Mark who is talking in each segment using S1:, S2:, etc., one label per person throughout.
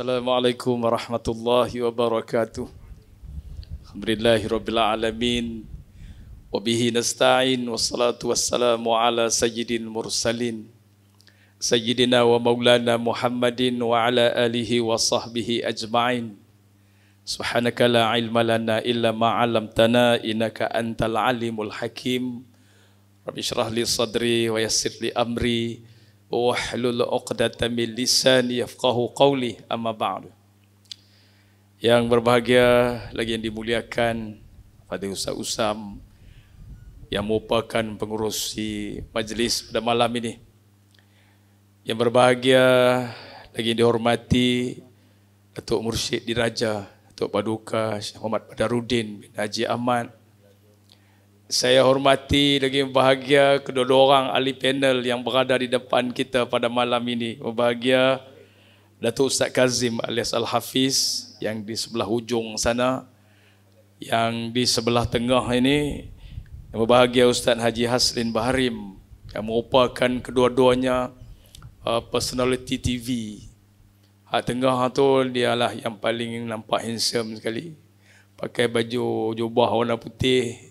S1: Assalamualaikum warahmatullahi wabarakatuh. Alhamdulillahirabbil alamin. Wa bihi nasta'in wassalatu wassalamu ala sayyidil mursalin. Sayyidina wa maulana Muhammadin wa ala alihi wa sahbihi ajma'in. Subhanaka la ilma lana illa ma 'allamtana innaka antal alimul hakim. Rabbi shrah li sadri wa yassir li amri. Wahlul 'uqdatam min lisani yafqahu qawli, amma ba'du. Yang berbahagia lagi yang dimuliakan pada Ustaz Usam yang merupakan pengurusi majlis pada malam ini. Yang berbahagia lagi yang dihormati Datuk Mursyid Diraja, Datuk Paduka Syekh Muhammad Badarudin bin Haji Ahmad. Saya hormati lagi bahagia kedua-dua orang ahli panel yang berada di depan kita pada malam ini. Berbahagia Datuk Ustaz Kazim alias Al-Hafiz yang di sebelah hujung sana, yang di sebelah tengah ini. Yang berbahagia Ustaz Haji Haslin Baharim yang merupakan kedua-duanya personality TV. Hak tengah tu dialah yang paling nampak handsome sekali. Pakai baju jubah warna putih.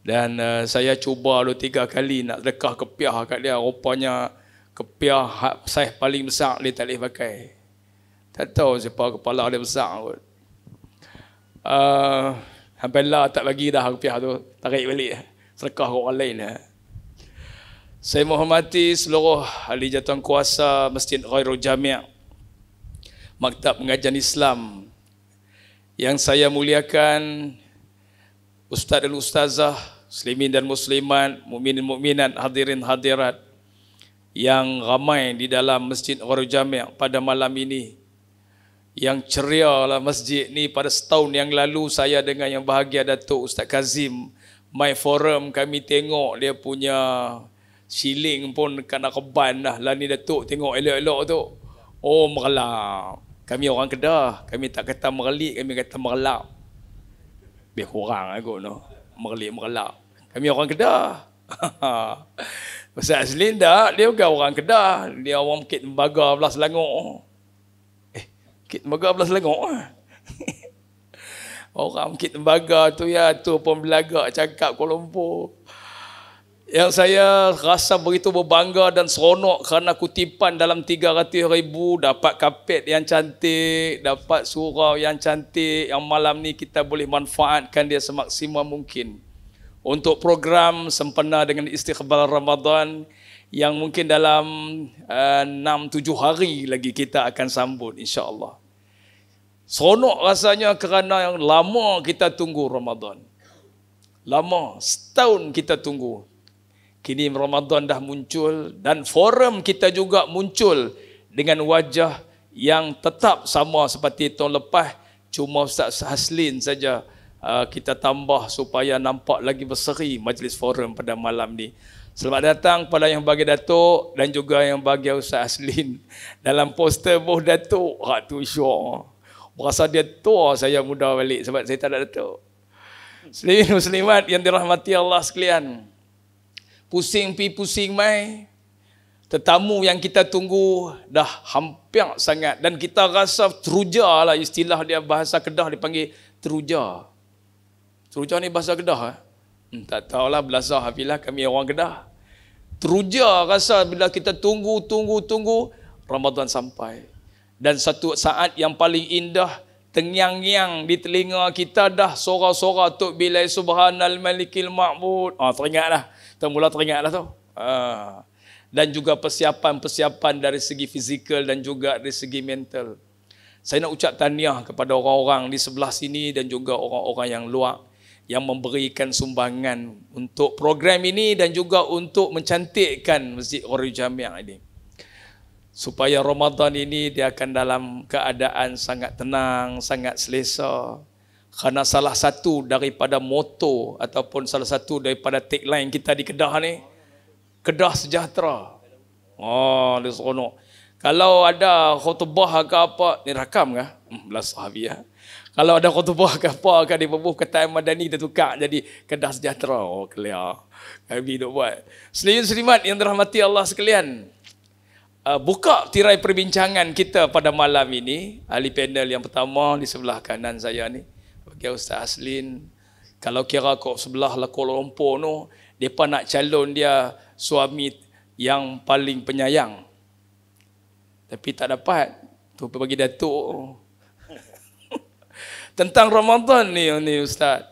S1: Dan saya cuba 2-3 kali nak dekah kepiah kat dia. Rupanya kepiah saiz paling besar dia tak boleh pakai. Tak tahu siapa kepala dia besar kot. Alhamdulillah tak bagi dah kepiah tu. Tarik balik. Sedekah ke orang lain. Saya menghormati seluruh ahli jatuhan kuasa Masjid Ghairul Jami', Maktab Pengajian Islam. Yang saya muliakan Ustaz dan Ustazah, Muslimin dan Muslimat, Mukminin Mukminat, hadirin hadirat yang ramai di dalam Masjid Ghairul Jami' pada malam ini. Yang ceria lah masjid ni. Pada setahun yang lalu saya dengan yang bahagia Datuk Ustaz Kazim My Forum, kami tengok dia punya siling pun kena keban dah. Lah ni Datuk tengok elok-elok tu. Oh, merelap. Kami orang Kedah, kami tak kata merelik, kami kata merelap. Lebih kurang aku no. Merelap. Kami orang Kedah. Ustaz Aslin dah, dia bukan orang Kedah. Dia orang Bukit Tembaga belah Selangor. Bukit Tembaga belah Selangor. Orang Bukit Tembaga tu ya, tu pun belagak cakap Kuala Lumpur. Yang saya rasa begitu berbangga dan seronok kerana kutipan dalam 300,000, dapat kapet yang cantik, dapat surau yang cantik, yang malam ni kita boleh manfaatkan dia semaksimal mungkin untuk program sempena dengan istiqbal Ramadan yang mungkin dalam 6-7 hari lagi kita akan sambut insya-Allah. Seronok rasanya kerana yang lama kita tunggu Ramadan. Lama, setahun kita tunggu. Kini Ramadan dah muncul dan forum kita juga muncul dengan wajah yang tetap sama seperti tahun lepas. Cuma Ustaz Haslin saja kita tambah supaya nampak lagi berseri majlis forum pada malam ni. Selamat datang pada yang bagi Datuk dan juga yang bagi Ustaz Haslin. Dalam poster boh Datuk, tu syok. Berasa dia tua, saya muda balik sebab saya tak ada Datuk. Muslimin muslimat yang dirahmati Allah sekalian. Pusing pi pusing mai. Tetamu yang kita tunggu dah hampir sangat dan kita rasa teruja lah, istilah dia bahasa Kedah dipanggil teruja. Teruja ni bahasa Kedah tak tahulah belasah hafilah kami orang Kedah. Teruja rasa bila kita tunggu Ramadan sampai. Dan satu saat yang paling indah tengyang-nyang di telinga kita dah sora-sora Tok Bilai Subhanal Malikil Ma'bud. Teringat dah. Kita mula teringat dah tu. Dan juga persiapan-persiapan dari segi fizikal dan juga dari segi mental. Saya nak ucap tahniah kepada orang-orang di sebelah sini dan juga orang-orang yang luar yang memberikan sumbangan untuk program ini dan juga untuk mencantikkan Masjid Ghairul Jami' ini. Supaya Ramadan ini dia akan dalam keadaan sangat tenang, sangat selesa. Kerana salah satu daripada moto ataupun salah satu daripada tagline kita di Kedah ni, Kedah Sejahtera. Dia seronok. Kalau ada khutbah ke apa, ni rakam ke? Belas sahabi ya. Kalau ada khutbah ke apa ke di Pebuh Ketain Madani, kita tukar jadi Kedah Sejahtera. Clear. Kami duk buat. Muslimin muslimat yang dirahmati Allah sekalian. buka tirai perbincangan kita pada malam ini. Ahli panel yang pertama di sebelah kanan saya ni, bagi Ustaz Aslin. Kalau kira kau sebelah lah Kuala Lumpur tu, mereka nak calon dia suami yang paling penyayang. Tapi tak dapat. Tu bagi Datuk. Tentang Ramadan ni Ustaz.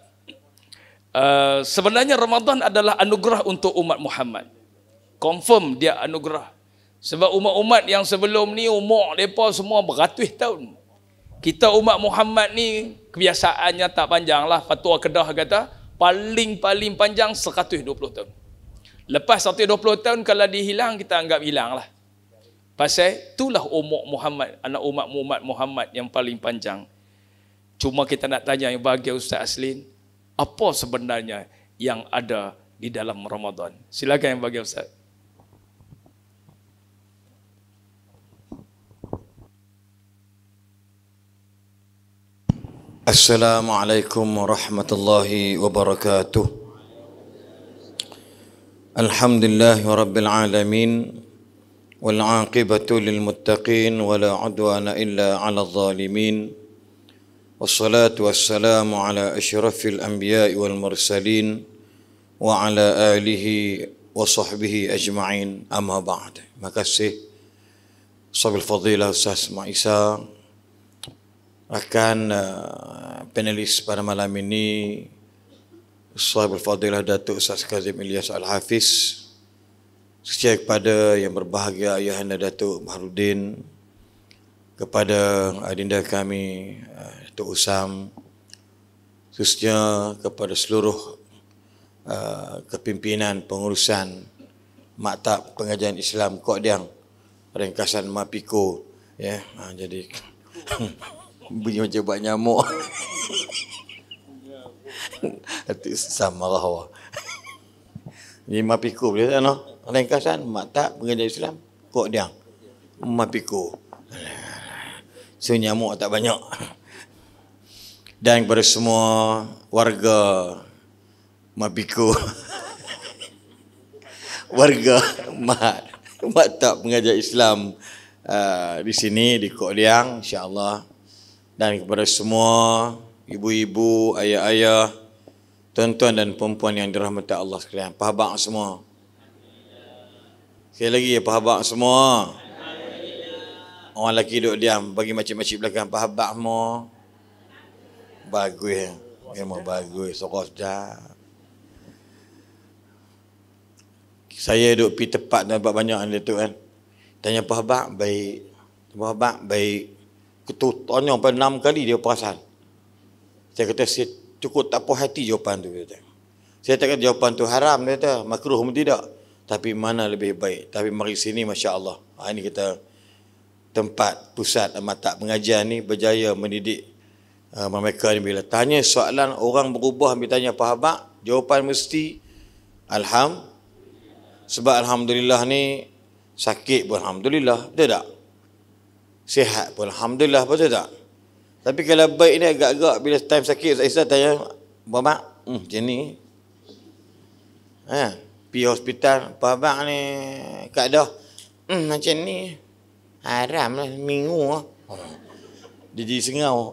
S1: Sebenarnya Ramadan adalah anugerah untuk umat Muhammad. Confirm dia anugerah. Sebab umat-umat yang sebelum ni umur mereka semua beratus tahun. Kita umat Muhammad ni kebiasaannya tak panjang lah. Fatwa Kedah kata paling panjang 120 tahun. Lepas 120 tahun kalau dihilang, kita anggap hilang lah. Pasal itulah umur Muhammad, anak umat Muhammad yang paling panjang. Cuma kita nak tanya yang bagi Ustaz Aslin, apa sebenarnya yang ada di dalam Ramadan? Silakan yang bagi Ustaz.
S2: Assalamualaikum warahmatullahi wabarakatuh. Alhamdulillahi rabbil alamin. Wal aqibatu lil muttaqin wala udwana illa 'alal zalimin. Wassalatu wassalamu ala asyrafil anbiya'i wal mursalin wa ala alihi wa sahbihi ajma'in. Amma ba'd. Makasih Sahabat Fadilah Ustaz Maisa, rakan panelis pada malam ini, Sahabat Fadilah Datuk Ustaz Kazim Ilyas Al-Hafiz, setia kepada yang berbahagia Ayahanda Datuk Baharudin, kepada adinda kami Datuk Usam, khususnya kepada seluruh kepimpinan pengurusan Maktab Pengajian Islam Kok Diang, ringkasan MAPIKO, ya. Jadi bunyi macam buat nyamuk. Hati sama lah. Ini MAPIKO boleh tak, no? Ringkasan Maktab Pengajian Islam Kok Diang, MAPIKO. So nyamuk tak banyak. Dan kepada semua warga MAPIKO, warga Maktab Pengajian Islam di sini di Kok Diang, insya-Allah, dan kepada semua ibu-ibu, ayah-ayah, tuan-tuan dan perempuan yang dirahmati Allah sekalian, pahabak semua. Sekali lagi, pahabak semua. Orang lelaki duduk diam, bagi makcik-makcik belakang, pahabak semua. Bagus, memang bagus, sorok sedap. Saya duduk pergi tepat dan banyak yang tu kan. Tanya pahabak, baik. Pahabak, baik. Tanya sampai 6 kali dia perasan. Saya kata, saya cukup tak puas hati jawapan tu. Saya tak kata jawapan tu haram, dia kata, makruh pun tidak. Tapi mana lebih baik. Tapi mari sini, Masya Allah. Ini kita tempat pusat maktab pengajian ni berjaya mendidik mereka ni. Bila tanya soalan, orang berubah ambil tanya pahabak, jawapan mesti sebab Alhamdulillah ni, sakit pun Alhamdulillah, betul tak? Sihat pun Alhamdulillah, betul tak? Tapi kalau baik ni agak-agak bila time sakit, saya tanya, pahabak, macam ni. Pergi hospital, pahabak ni keadaan macam ni. Haram lah, seminggu lah. Dia jadi sengau.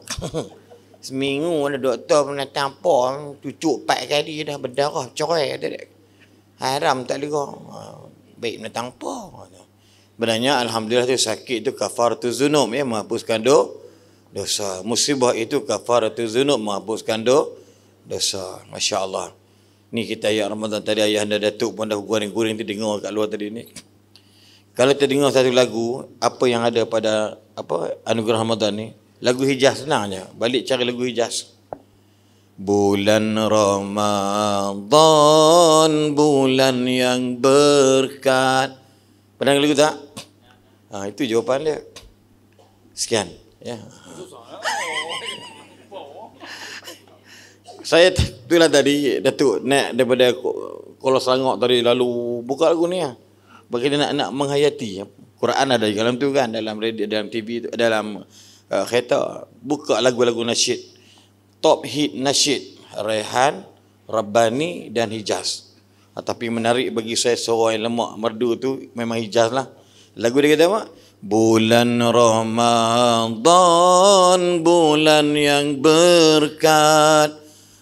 S2: Seminggu lah doktor pernah tampar, cucuk 4 kali dah berdarah, cerai. Haram tak lega. Baik nak tampar. Benarnya Alhamdulillah tu sakit tu kafaratul zunub, ya, menghapuskan dosa. Musibah itu kafaratul zunub, menghapuskan dosa. Masya Allah. Ni kita ayat Ramadan tadi, Ayahanda Datuk pun dah goreng-goreng terdengar kat luar tadi ni. Kalau terdengar satu lagu, apa yang ada pada anugerah Ramadan ni, lagu Hijaz senangnya. Balik cari lagu Hijaz. Bulan Ramadan, bulan yang berkat. Pernah lagu tak? Itu jawapan dia. Sekian. Ya. Saya itulah tadi Datuk naik daripada Kuala Selangor tadi, lalu buka lagu ni lah. Bagi dia nak menghayati. Quran ada di dalam tu kan, dalam radio, dalam TV, dalam kereta. Buka lagu-lagu nasyid. Top hit nasyid. Rehan, Rabbani dan Hijaz. Tapi menarik bagi saya, seorang yang lemak merdu tu memang Hijaz lah. Lagu dia kata apa? Bulan Ramadan, bulan yang berkat,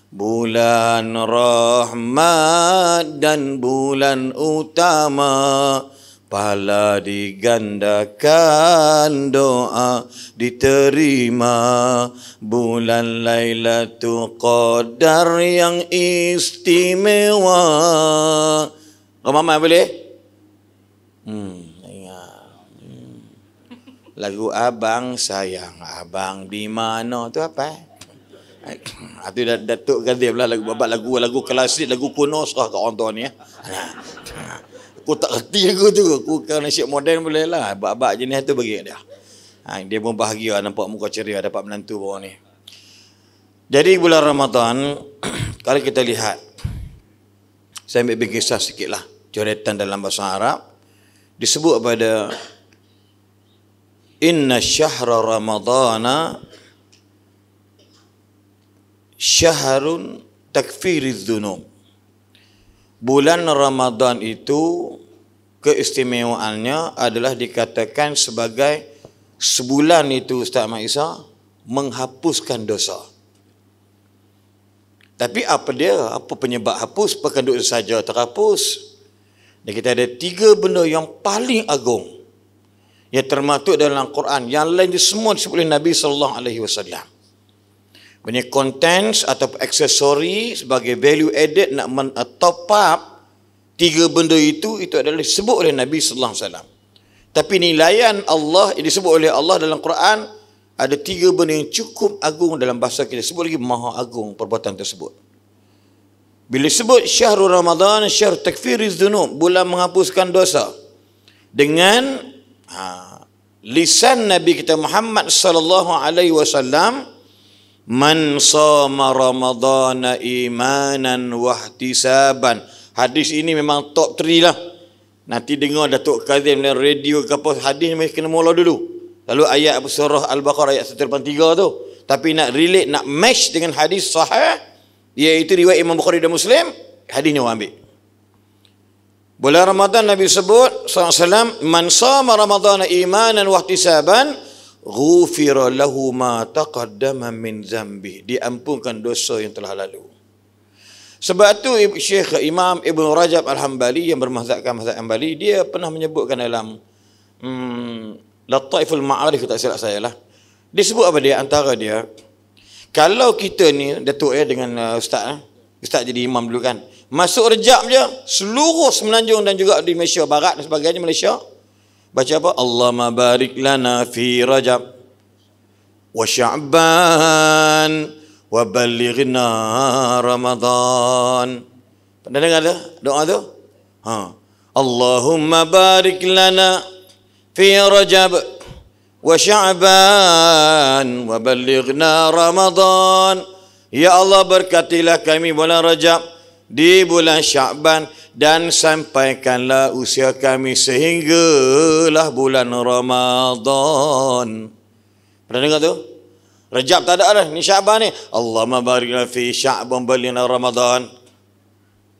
S2: bulan rahmat dan bulan utama, pahala digandakan, doa diterima, bulan Lailatul Qadar yang istimewa. Mama boleh? Lagu Abang Sayang Abang di Mana tu apa? Itu Datuk Kazim lah, lagu babak lagu klasik, lagu kuno serah kat orang tua ni. Aku tak kerti lagu tu. Aku kalau nasyid moden boleh lah. Babak jenis tu bagi dia. Dia pun bahagia nampak muka ceria dapat menantu bawah ni. Jadi bulan Ramadan, kalau kita lihat, saya ambil kisah sikit lah, coretan dalam bahasa Arab, disebut pada Inna syahra Ramadana syahrun takfiriz dzunub. Bulan Ramadan itu keistimewaannya adalah dikatakan sebagai sebulan itu, Ustaz Mak Isa, menghapuskan dosa. Tapi apa dia? Apa penyebab hapus? Bukan dosa saja terhapus. Dan kita ada 3 benda yang paling agung yang termaktub dalam Quran. Yang lain semua disebut oleh Nabi SAW. Punya contents atau aksesori sebagai value added nak top up 3 benda itu adalah disebut oleh Nabi SAW. Tapi nilaian Allah yang disebut oleh Allah dalam Quran ada 3 benda yang cukup agung dalam bahasa kita. Sebut lagi maha agung perbuatan tersebut. Bila sebut syahrul Ramadan, syahr takfiriz dzunub, bulan menghapuskan dosa, dengan lisan Nabi kita Muhammad sallallahu alaihi wasallam, man shama ramadhana imanan wa ihtisaban. Hadis ini memang top 3 lah. Nanti dengar Datuk Kazim dalam radio ke apa, hadis ni kena mula dulu. Lalu ayat surah Al-Baqarah ayat 183 tu. Tapi nak relate, nak match dengan hadis sahih, iaitu riwayat Imam Bukhari dan Muslim, hadis ni orang ambil. Bulan Ramadan Nabi sebut SAW, man sama Ramadana imanan wa ihtisaban ghufira lahu ma taqaddama min zambi. Diampunkan dosa yang telah lalu. Sebab tu Syekh Imam Ibn Rajab Al-Hambali yang bermazhabkan mazhab Hambali, dia pernah menyebutkan dalam Lataiful Ma'arif, tak silap saya lah. Dia sebut apa dia? Antara dia, kalau kita ni, Datuk dengan Ustaz, Ustaz jadi imam dulu kan, masuk Rejab je, seluruh Semenanjung dan juga di Malaysia Barat dan sebagainya, Malaysia, baca apa? Allahumma barik lana fi Rajab wa Sya'ban wa balighna Ramadan. Pernah dengar tu? Doa tu? Allahumma barik lana fi Rajab wa Sya'ban wa balighna Ramadan. Ya Allah, berkatilah kami bulan Rajab, di bulan Sya'ban, dan sampaikanlah usia kami sehinggalah bulan Ramadan. Pernah dengar tu? Rajab tak ada dah, ni Sya'ban ni. Allahumma barik lana fi Sya'ban balighna Ramadan.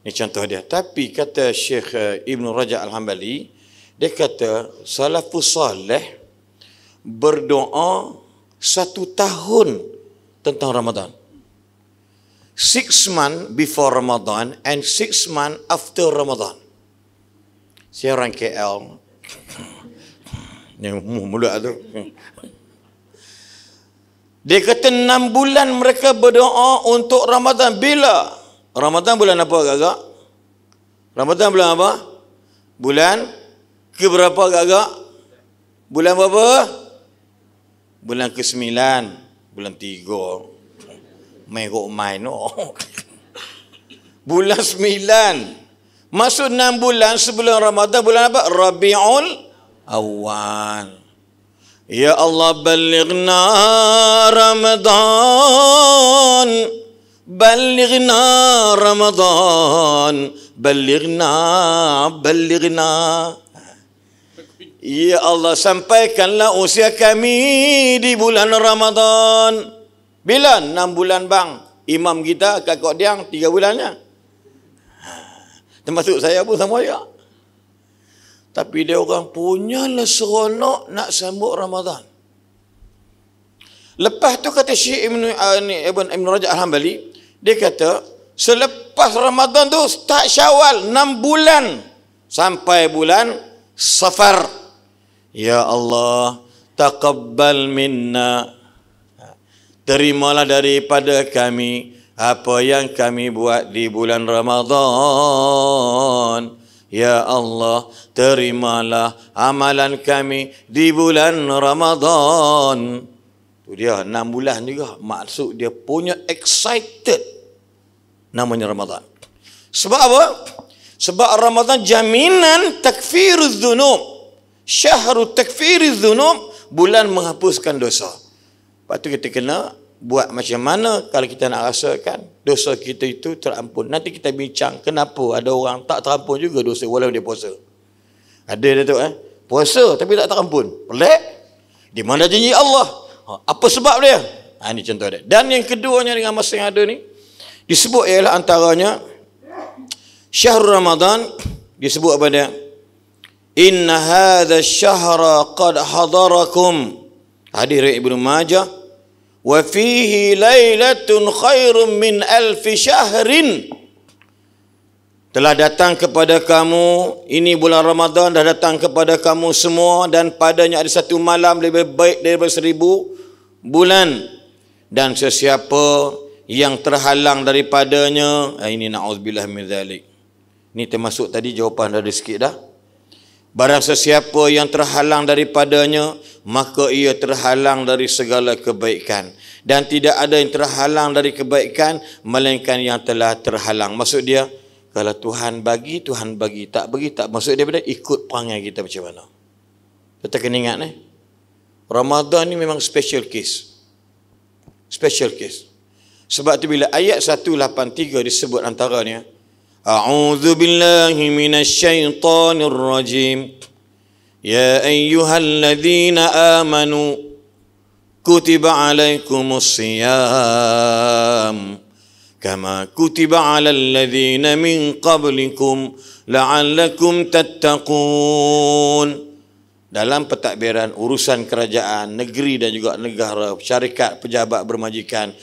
S2: Ni contoh dia. Tapi kata Syekh Ibn Rajab Al-Hambali, dia kata salafus salih berdoa 1 tahun tentang Ramadan. 6 months before Ramadan and 6 months after Ramadan. Saya orang KL. Yang mulut tu. Dia kata 6 bulan mereka berdoa untuk Ramadan. Bila? Ramadan bulan apa agak-agak? Ramadan bulan apa? Bulan ke berapa agak-agak? Bulan berapa? Bulan ke-9. Bulan 3. Main no. Bulan 9. Masuk 6 bulan sebelum Ramadan, bulan apa? Rabiul Awal. Ya Allah, balighna Ramadan, balighna Ramadan, balighna. Ya Allah, sampaikanlah usia kami di bulan Ramadan. Bila? 6 bulan bang. Imam kita kat Kok Diang 3 bulannya. Termasuk saya pun sama juga. Tapi dia orang punyalah seronok nak sambut Ramadan. Lepas tu kata Syekh Ibn Rajab Al-Hambali, dia kata selepas Ramadan tu start Syawal 6 bulan sampai bulan Safar. Ya Allah, taqabbal minna, terimalah daripada kami apa yang kami buat di bulan Ramadan. Ya Allah, terimalah amalan kami di bulan Ramadan. Tu dia 6 bulan juga. Maksud dia punya excited namanya Ramadan. Sebab apa? Sebab Ramadan jaminan takfiruz dzunub. Syahrut takfiruz dzunub, bulan menghapuskan dosa. Lepas tu kita kena buat macam mana kalau kita nak rasakan dosa kita itu terampun. Nanti kita bincang kenapa ada orang tak terampun juga dosa walaupun dia puasa. Ada dia tu puasa tapi tak terampun. Pelik. Di mana janji Allah? Apa sebab dia? Ini contoh dia. Dan yang keduanya dengan masa yang ada ni, disebut ialah antaranya Syahrul Ramadan, disebut apa dia? Inna hadha syahra qad hadarakum. Hadis riwayat Ibnu Majah. Wa fihi lailatun khairum min alfi syahrin. Telah datang kepada kamu, ini bulan Ramadan dah datang kepada kamu semua, dan padanya ada satu malam lebih baik daripada 1000 bulan. Dan sesiapa yang terhalang daripadanya, ini na'udzubillah min zalik. Ini termasuk tadi jawapan dah ada sikit dah. Barang sesiapa yang terhalang daripadanya, maka ia terhalang dari segala kebaikan. Dan tidak ada yang terhalang dari kebaikan melainkan yang telah terhalang. Maksud dia, kalau Tuhan bagi, Tuhan bagi. Tak bagi, tak. Maksud dia ikut perangai kita macam mana. Kita kena ingat Ramadan ni memang special case. Special case. Sebab tu bila ayat 183 disebut antaranya, A'udzu billahi minasyaitonir rajim. Ya ayyuhalladzina amanu kutiba alaikumus siyam kama kutiba 'alal ladzina min qablikum la'allakum tattaqun. Dalam pentadbiran urusan kerajaan, negeri dan juga negara, syarikat, pejabat bermajikan,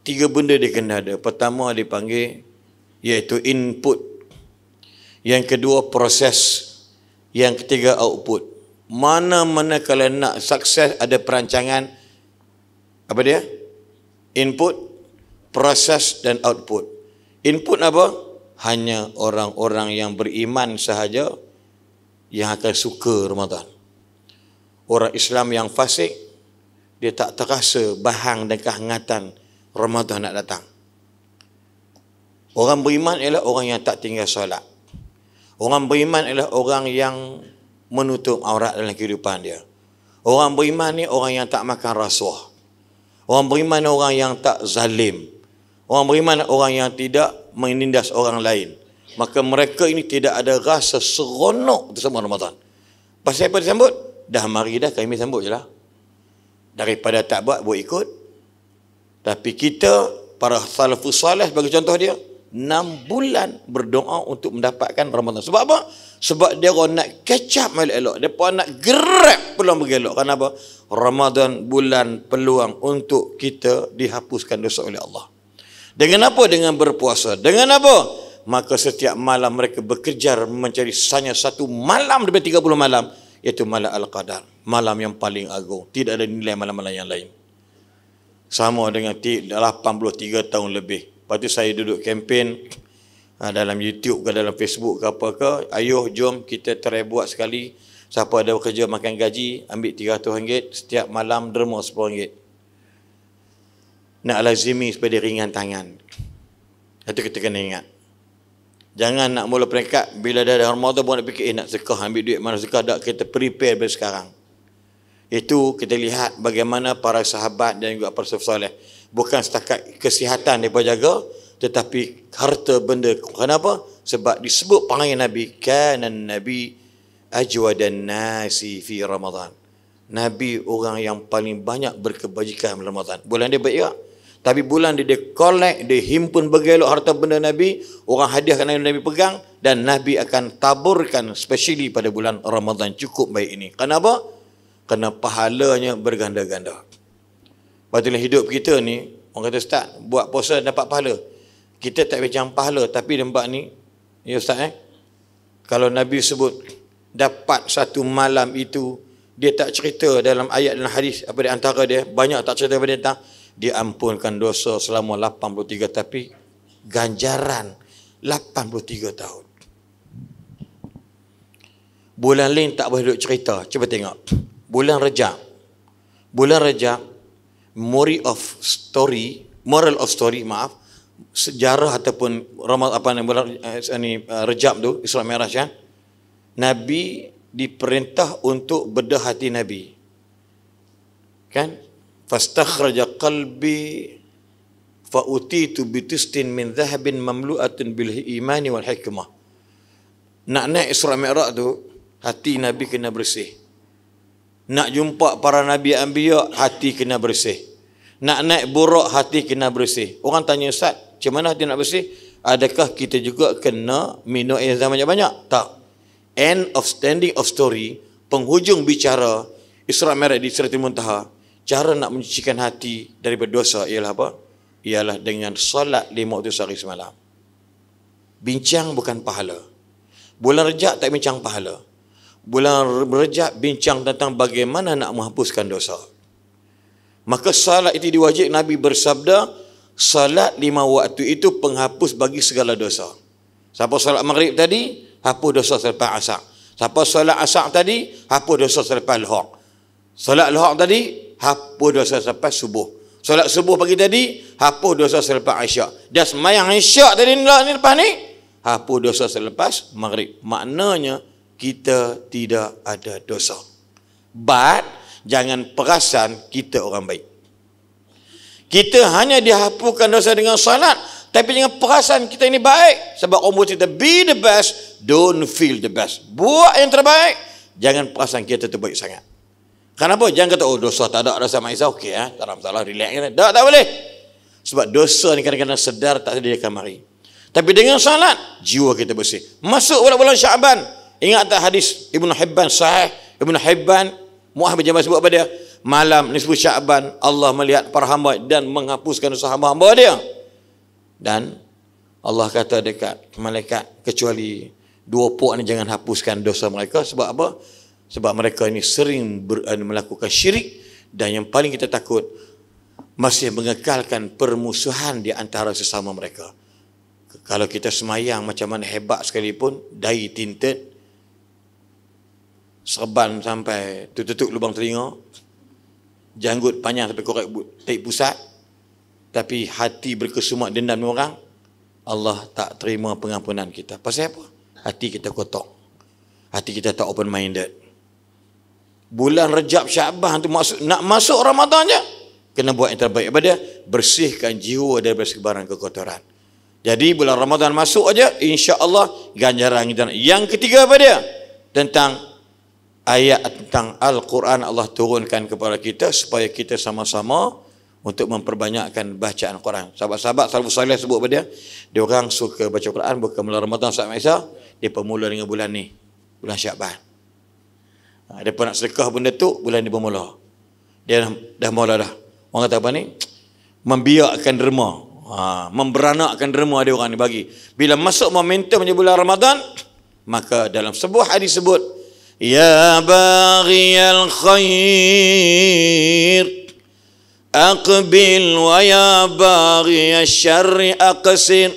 S2: 3 benda dia kena ada. Pertama dipanggil iaitu input. Yang kedua proses. Yang ketiga output. Mana-mana kalau nak sukses ada perancangan apa dia? Input, proses dan output. Input apa? Hanya orang-orang yang beriman sahaja yang akan suka Ramadan. Orang Islam yang fasik, dia tak terasa bahang dan kehangatan Ramadan nak datang. Orang beriman ialah orang yang tak tinggal solat. Orang beriman ialah orang yang menutup aurat dalam kehidupan dia. Orang beriman ni orang yang tak makan rasuah. Orang beriman orang yang tak zalim. Orang beriman orang yang tidak menindas orang lain. Maka mereka ini tidak ada rasa seronok bersama Ramadan. Pasal apa disambut? Dah mari dah, kami sambut je lah. Daripada tak buat ikut. Tapi kita, para salafus salih sebagai contoh dia, 6 bulan berdoa untuk mendapatkan Ramadan. Sebab apa? Sebab dia orang nak catch up elok-elok. Dia pun nak grab peluang bergelok. Kenapa? Ramadan bulan peluang untuk kita dihapuskan dosa oleh Allah. Dengan apa? Dengan berpuasa. Dengan apa? Maka setiap malam mereka bekerja mencari hanya satu malam daripada 30 malam, iaitu malam Al-Qadar. Malam yang paling agung. Tidak ada nilai malam-malam yang lain. Sama dengan 83 tahun lebih. Lepas tu saya duduk kempen dalam YouTube ke dalam Facebook ke apa ke. Ayuh jom kita try buat sekali. Siapa ada kerja makan gaji, ambil RM300. Setiap malam derma RM10. Nak lazimi supaya dia ringan tangan. Itu kita kena ingat. Jangan nak mula peringkat bila dah ada Ramadan pun nak fikir nak sedekah, ambil duit mana sedekah. Tak, kita prepare dari sekarang. Itu kita lihat bagaimana para sahabat dan juga para soleh. Bukan setakat kesihatan mereka jaga, tetapi harta benda. Kenapa? Sebab disebut perangai Nabi, kanan Nabi ajwadan nasi fi Ramadan. Nabi orang yang paling banyak berkebajikan dalam Ramadan. Bulan dia baik tak? Tapi bulan dia collect, dia himpun bergelok harta benda Nabi, orang hadiahkan Nabi pegang, dan Nabi akan taburkan especially pada bulan Ramadan cukup baik ini. Kenapa? Kerana pahalanya berganda-ganda. Batulah hidup kita ni, orang kata Ustaz, buat puasa dapat pahala. Kita tak bincang pahala, tapi nampak ni, ya Ustaz kalau Nabi sebut dapat satu malam itu, dia tak cerita dalam ayat dan hadis apa di antara dia, banyak tak cerita pada tentang diampunkan dosa selama 83, tapi ganjaran 83 tahun. Bulan lain tak boleh duduk cerita. Cuba tengok. Bulan Rajab, moral of story, sejarah ataupun bulan Rajab tu, Isra Mi'raj kan, Nabi diperintah untuk bedah hati Nabi. Kan? Fastakhraja qalbi fa utitu bitistin min dhahabin mamlu'atin bil imani wal hikmah. Nak naik Isra Mi'raj tu, hati Nabi kena bersih. Nak jumpa para Nabi Anbiya, hati kena bersih. Nak naik Buraq, hati kena bersih. Orang tanya, Ustaz, macam mana hati nak bersih? Adakah kita juga kena minum air zam banyak-banyak? Tak. End of standing of story, penghujung bicara Isra Mi'raj di Sidratul Muntaha, cara nak menyucikan hati daripada dosa ialah apa? Ialah dengan solat 5 waktu sehari semalam. Bincang bukan pahala. Bulan Rajab tak bincang pahala. Bulan Rajab bincang tentang bagaimana nak menghapuskan dosa. Maka salat itu diwajib. Nabi bersabda, salat 5 waktu itu penghapus bagi segala dosa. Siapa salat maghrib tadi, hapus dosa selepas asar. Siapa salat asar tadi, hapus dosa selepas Zuhur. Salat Zuhur tadi, hapus dosa selepas subuh. Salat subuh pagi tadi, hapus dosa selepas Isyak. Dan sembahyang Isyak tadi ni lepas ni, hapus dosa selepas maghrib. Maknanya kita tidak ada dosa. But jangan perasan kita orang baik. Kita hanya dihapuskan dosa dengan salat, tapi jangan perasan kita ini baik. Sebab umur kita be the best, don't feel the best. Buat yang terbaik, jangan perasan kita terbaik sangat. Kenapa? Jangan kata, oh dosa tak ada, dosa Maisa, okey tak ada masalah, relax. Tak boleh. Sebab dosa ni kadang-kadang sedar tak dia akan mari. Tapi dengan salat, jiwa kita bersih. Masuk bulan Syaban. Ingat tak hadis Ibn Hibban sahih? Ibn Hibban, Mu'ah bin Jabal sebut pada dia, malam nisfu Syaban, Allah melihat para hamba dan menghapuskan dosa hamba-hamba dia. Dan Allah kata dekat malaikat, kecuali 2 puak ni jangan hapuskan dosa mereka. Sebab apa? Sebab mereka ini sering melakukan syirik, dan yang paling kita takut masih mengekalkan permusuhan di antara sesama mereka. Kalau kita semayang macam mana hebat sekalipun, dai tinted, serban sampai tutup lubang telinga, janggut panjang sampai korek taik pusat, tapi hati berkesumat dendam dengan orang, Allah tak terima pengampunan kita. Pasal apa? Hati kita kotor. Hati kita tak open minded. Bulan Rajab Syaban tu nak masuk Ramadan je, kena buat yang terbaik pada bersihkan jiwa daripada sebarang kekotoran. Jadi bulan Ramadan masuk aja, insya-Allah ganjaran kita. Yang ketiga apa dia? Tentang ayat tentang Al-Quran Allah turunkan kepada kita supaya kita sama-sama untuk memperbanyakkan bacaan Quran. Sahabat-sahabat salafus salih sebut pada dia orang suka baca Quran bukan bulan Ramadan Ustaz Maisa, dia bermula dengan bulan ni, bulan Syaban. Dia pun nak sedekah benda tu, bulan ni bermula. Dia dah mula dah. Orang kata apa ni? Membiakkan derma. Memberanakkan derma dia orang ni bagi. Bila masuk momentum bulan Ramadan, maka dalam sebuah hadis sebut, ya baghiyal khair aqbil wa ya baghiyal syarri aqsir.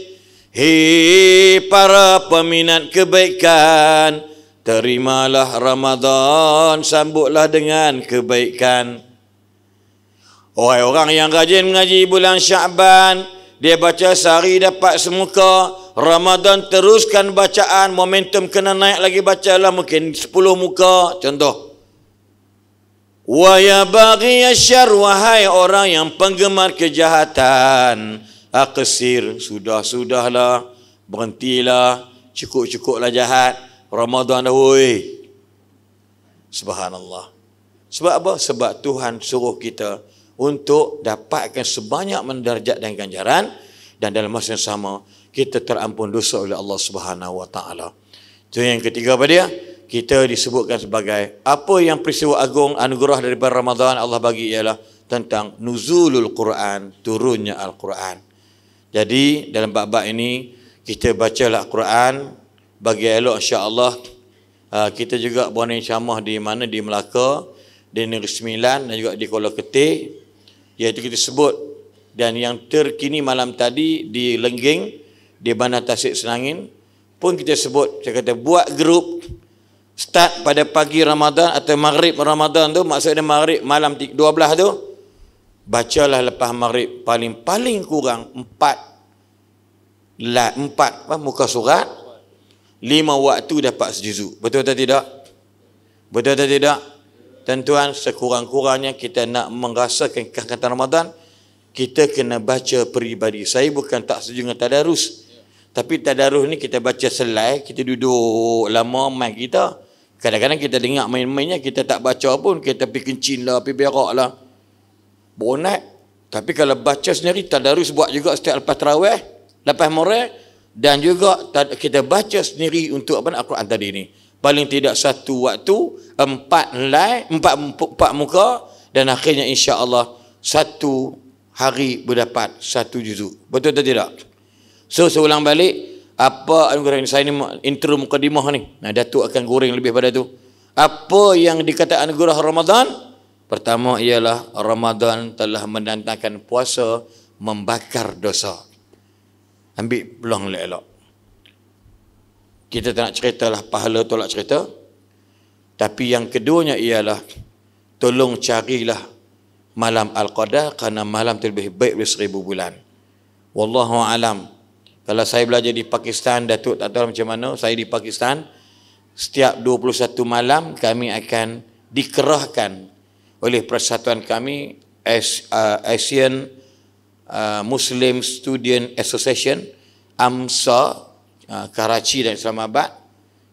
S2: Hei para peminat kebaikan, terimalah Ramadan, sambutlah dengan kebaikan. Orang yang rajin mengaji bulan Syaban, dia baca sehari dapat semuka. Ramadan teruskan bacaan, momentum kena naik lagi, bacalah mungkin 10 muka. Contoh, wa ya baghiyasyar, wahai orang yang penggemar kejahatan, aqsir, sudahlah, berhentilah, cukup-cukuplah jahat. Ramadan dah woi. Subhanallah. Sebab apa? Sebab Tuhan suruh kita untuk dapatkan sebanyak mendarjat dan ganjaran, dan dalam masa yang sama kita terampun dosa oleh Allah Subhanahu Wa Taala. Itu yang ketiga pada dia, kita disebutkan sebagai apa yang peristiwa agung anugerah daripada Ramadan Allah bagi ialah tentang nuzulul Quran, turunnya Al-Quran. Jadi dalam bab-bab ini kita bacalah Quran bagi elok insya-Allah. Kita juga buat ceramah di mana, di Melaka, di Negeri Sembilan dan juga di Kuala Ketih, iaitu kita sebut. Dan yang terkini malam tadi di Lengging, di Bandar Tasik Senangin pun kita sebut. Saya kata buat grup start pada pagi Ramadan atau maghrib Ramadan tu, maksudnya maghrib malam 12 tu, bacalah lepas maghrib paling kurang 4 muka surat, 5 waktu dapat sejuzuk. Betul atau tidak? Betul atau tidak? Tuan-tuan, sekurang-kurangnya kita nak merasakan kehangatan Ramadan, kita kena baca peribadi. Saya bukan tak setuju dengan tadarus. Tapi tadarus ni kita baca selai, kita duduk lama main kita. Kadang-kadang kita dengar main-mainnya, kita tak baca pun, kita pergi kencing lah, pergi berak lah. Bonat. Tapi kalau baca sendiri, tadarus buat juga setiap lepas tarawih, lepas moreh, dan juga kita baca sendiri untuk apa Al-Quran tadi ni. Paling tidak satu waktu, 4 muka, dan akhirnya insya-Allah satu hari berdapat 1 juzuk. Betul atau tidak? So, saya ulang balik, apa anugerah ini? Saya ni intro mukadimah ni. Nah, Datuk akan goreng lebih pada tu. Apa yang dikatakan anugerah Ramadan? Pertama ialah Ramadan telah mendatangkan puasa membakar dosa. Ambil peluang elok. Kita tak nak ceritalah pahala tolak cerita. Tapi yang keduanya ialah tolong carilah malam Al-Qadar, kerana malam itu lebih baik dari 1000 bulan. Wallahu alam. Kalau saya belajar di Pakistan, Datuk tak tahu macam mana, saya di Pakistan, setiap 21 malam kami akan dikerahkan oleh persatuan kami, Asian Muslim Student Association, AMSA, Karachi dan Islamabad.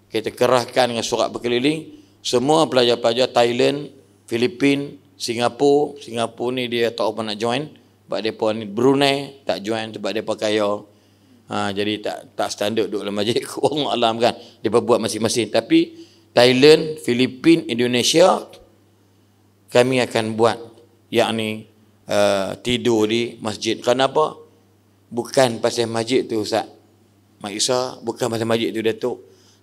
S2: Kita kerahkan dengan surat berkeliling, semua pelajar-pelajar Thailand, Filipin, Singapura ni dia tak apa nak join sebab depa ni. Brunei tak join sebab depa kaya. Jadi tak standard duduk dalam masjid. Orang alam kan, depa buat masing-masing. Tapi Thailand, Filipin, Indonesia kami akan buat yakni tidur di masjid. Kenapa? Bukan pasal masjid tu Ustaz Mak Isa, bukan pasal masjid tu Datuk,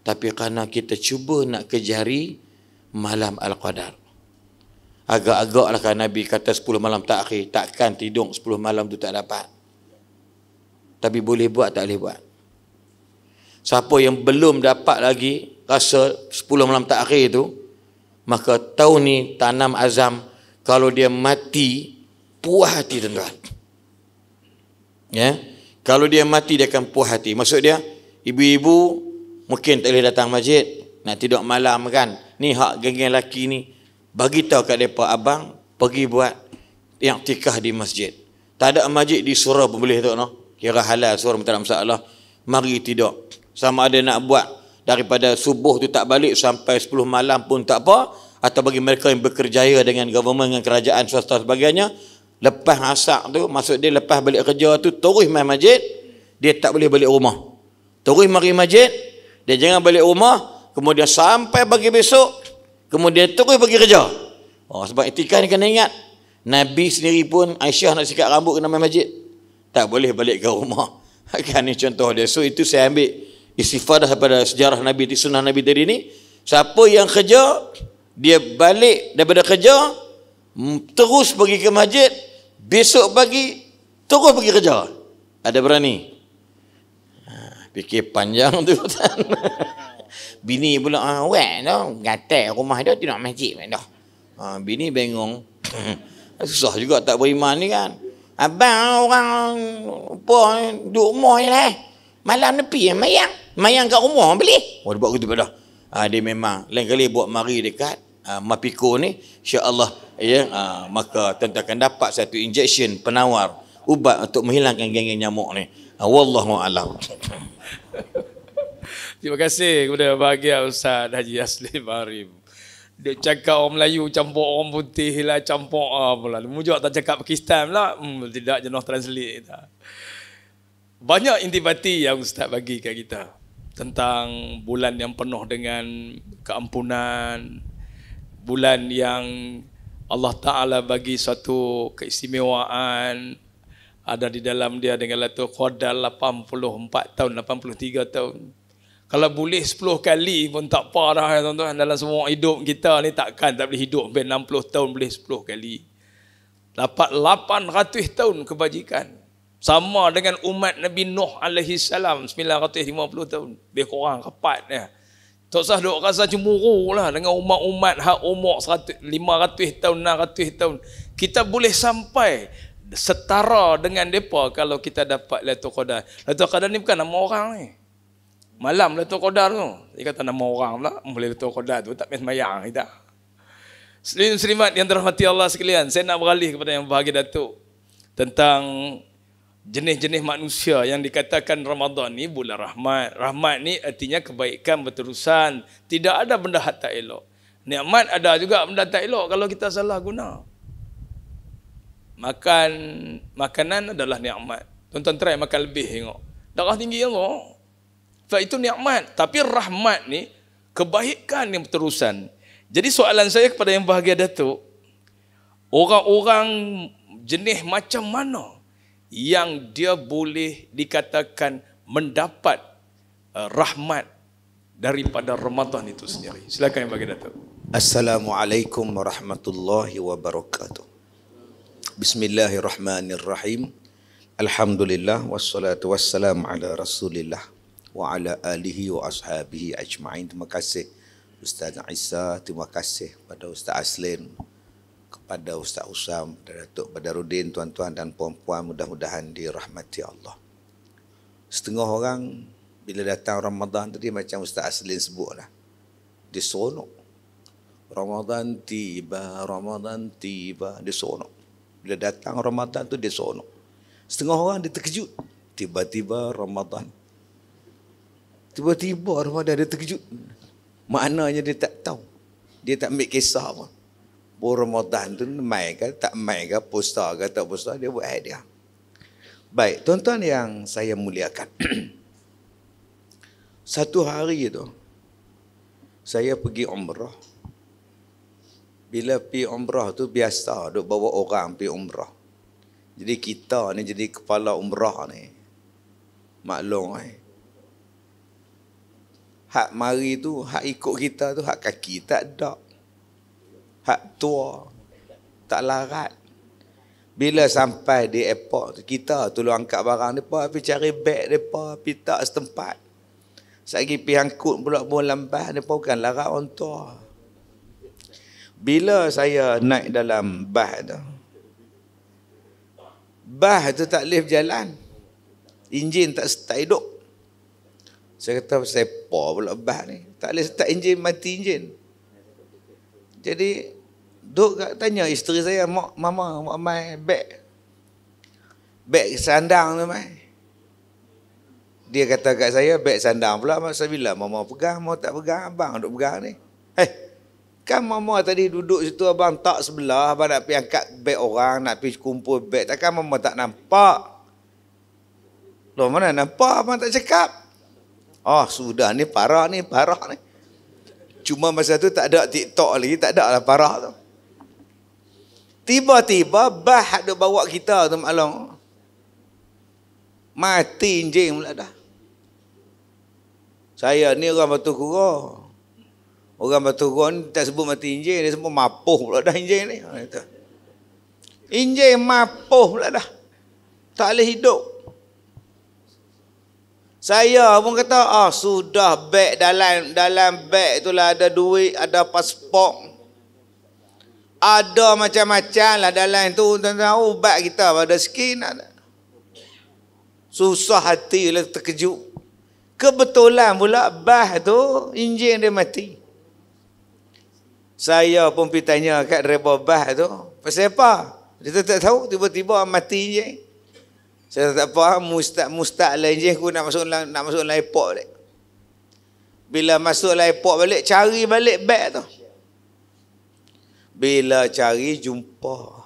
S2: tapi kerana kita cuba nak kejari malam Al-Qadar. Agak-agaklah kan Nabi kata 10 malam terakhir, takkan tidur 10 malam tu tak dapat. Tapi boleh buat tak boleh buat. Siapa yang belum dapat lagi rasa 10 malam terakhir tu, maka tahun ni tanam azam, kalau dia mati puas hati tuan-tuan. Ya, kalau dia mati dia akan puas hati. Maksud dia, ibu-ibu mungkin tak boleh datang masjid, nak tidur malam kan. Ni hak geng-geng lelaki ni, bagi tahu kat depa, abang pergi buat i'tikaf di masjid. Tak ada masjid di surau pun boleh tu no. Kira halal surau tak ada masalah. Mari tidur. Sama ada nak buat daripada subuh tu tak balik sampai 10 malam pun tak apa, atau bagi mereka yang bekerjaya dengan government, dengan kerajaan swasta sebagainya, lepas asar tu, maksud dia lepas balik kerja tu terus main masjid, dia tak boleh balik rumah. Terus mari masjid, dia jangan balik rumah, kemudian sampai pagi besok, kemudian terus pergi kerja. Sebab i'tikaf ni kena ingat, Nabi sendiri pun Aisyah nak sikat rambut kena main masjid, tak boleh balik ke rumah. Kan ni contoh dia. So itu saya ambil istifadah daripada sejarah Nabi, di sunnah Nabi tadi ni. Siapa yang kerja, dia balik daripada kerja, terus pergi ke masjid, besok pagi terus pergi kerja. Ada berani? Fikir panjang tu. Bini pula, weh dah, gatal rumah dia tidak masjid dah. Bini bengong. Susah juga tak beriman ni kan. Abang orang apa duduk rumah je lah. Malam nepi mayang kat rumah beli. Dia buat gitu pada. Dia memang lain kali buat mari dekat Mapiko ni, insya-Allah ya, maka tentu akan dapat satu injection penawar ubat untuk menghilangkan geng-geng nyamuk ni. Wallahu a'lam.
S1: Terima kasih kepada bahagia Ustaz Haji Aslim Arif. Dia cakap orang Melayu campur orang putih lah, campur pula. Mujak tak cakap Pakistan pula. Tidak, jenuh translate. Banyak intipati yang Ustaz bagi kat kita tentang bulan yang penuh dengan keampunan, bulan yang Allah Ta'ala bagi satu keistimewaan, ada di dalam dia dengan Lailatul Qadar 84 tahun, 83 tahun. Kalau boleh 10 kali pun tak apa dah tuan-tuan. Dalam semua hidup kita ni tak boleh hidup sampai 60 tahun boleh 10 kali. Dapat 800 tahun kebajikan. Sama dengan umat Nabi Nuh alaihi salam 950 tahun. Lebih kurang rapat ya. Tak usah duk rasa cemburu lah dengan umat-umat hak umur 500 tahun, 600 tahun. Kita boleh sampai setara dengan mereka kalau kita dapat Lailatul Qadar. Lailatul Qadar ni bukan nama orang ni. Malam Lailatul Qadar tu. Dia kata nama orang pula. Lailatul Qadar tu tak main semayang kita. Muslimat yang dirahmati Allah sekalian, saya nak beralih kepada yang bahagia Datuk tentang jenis-jenis manusia yang dikatakan Ramadan ni bulan rahmat. Rahmat ni artinya kebaikan berterusan. Tidak ada benda hak tak elok. Nikmat ada juga benda tak elok kalau kita salah guna. Makanan adalah nikmat. Tuan-tuan try makan lebih tengok. Darah tinggi Allah. Sebab itu nikmat. Tapi rahmat ni kebaikan yang berterusan. Jadi soalan saya kepada yang bahagia Datuk, orang-orang jenis macam mana yang dia boleh dikatakan mendapat rahmat daripada Ramadan itu sendiri? Silakan yang bahagia Datuk.
S3: Assalamualaikum warahmatullahi wabarakatuh. Bismillahirrahmanirrahim. Alhamdulillah wassalatu wassalamu ala Rasulillah wa ala alihi wa ashabihi ajma'in. Terima kasih Ustaz Isa, terima kasih pada Ustaz Aslin, kepada Ustaz Usam, kepada Datuk Badarudin, tuan-tuan dan puan-puan, mudah-mudahan dirahmati Allah. Setengah orang bila datang Ramadan tadi macam Ustaz Aslin sebutlah, dia seronok. Ramadan tiba, dia seronok. Bila datang Ramadan tu dia seronok. Setengah orang dia terkejut, tiba-tiba Ramadan. Tiba-tiba Ramadan dia terkejut. Maknanya dia tak tahu. Dia tak ambil kisah apa. Ramadan tu mai ke tak mai ke, puasa ke tak puasa, dia buat dia. Baik, tuan-tuan yang saya muliakan. Satu hari tu saya pergi umrah. Bila pergi umrah tu biasa duk bawa orang pergi umrah. Jadi kita ni jadi kepala umrah ni. Maklum hak mari tu, hak ikut kita tu, hak kaki tak ada. Hak tua, tak larat. Bila sampai di airport tu, kita tolong angkat barang mereka, pergi cari beg mereka, pergi tak setempat. Sekali pergi angkut pula pun lambat, mereka bukan larat orang tua. Bila saya naik dalam bas tu tak boleh berjalan. Enjin tak hidup. Saya kata sepa pula bas ni. Tak boleh start enjin, mati enjin. Jadi duk tanya isteri saya, mama mai beg sandang tu mai. Dia kata kat saya beg sandang pula. Masa bila mama pegang, mama tak pegang, abang duk pegang ni. Kan mama tadi duduk situ, abang tak sebelah, abang nak pergi angkat beg orang, nak pergi kumpul beg. Takkan mama tak nampak? Loh, mana nampak, abang tak cakap. Oh, sudah ni parah ni. Cuma masa tu tak ada TikTok lagi, tak ada lah parah tu. Tiba-tiba bah duk bawa kita tu maklum. Mati enjing pula dah. Saya ni orang Batu Kura. Orang Batu Kura ni tak sebut mati enjing, dia sebut mapuh pula dah enjing ni. Enjing mapuh pula dah. Tak boleh hidup. Saya pun kata, sudah beg dalam beg itulah ada duit, ada pasport. Ada macam-macam lah dalam tu. Tahu ubat kita pada skin ada. Susah hati lah, terkejut. Kebetulan pula bas tu enjin dia mati. Saya pun pergi tanya kat driver bas tu, pasal apa? Dia tak tahu, tiba-tiba mati enjin. Saya tak faham, mustaq lah enjin aku nak masuk dalam airport balik. Bila masuk dalam airport balik, cari balik beg tu. Bila cari, jumpa.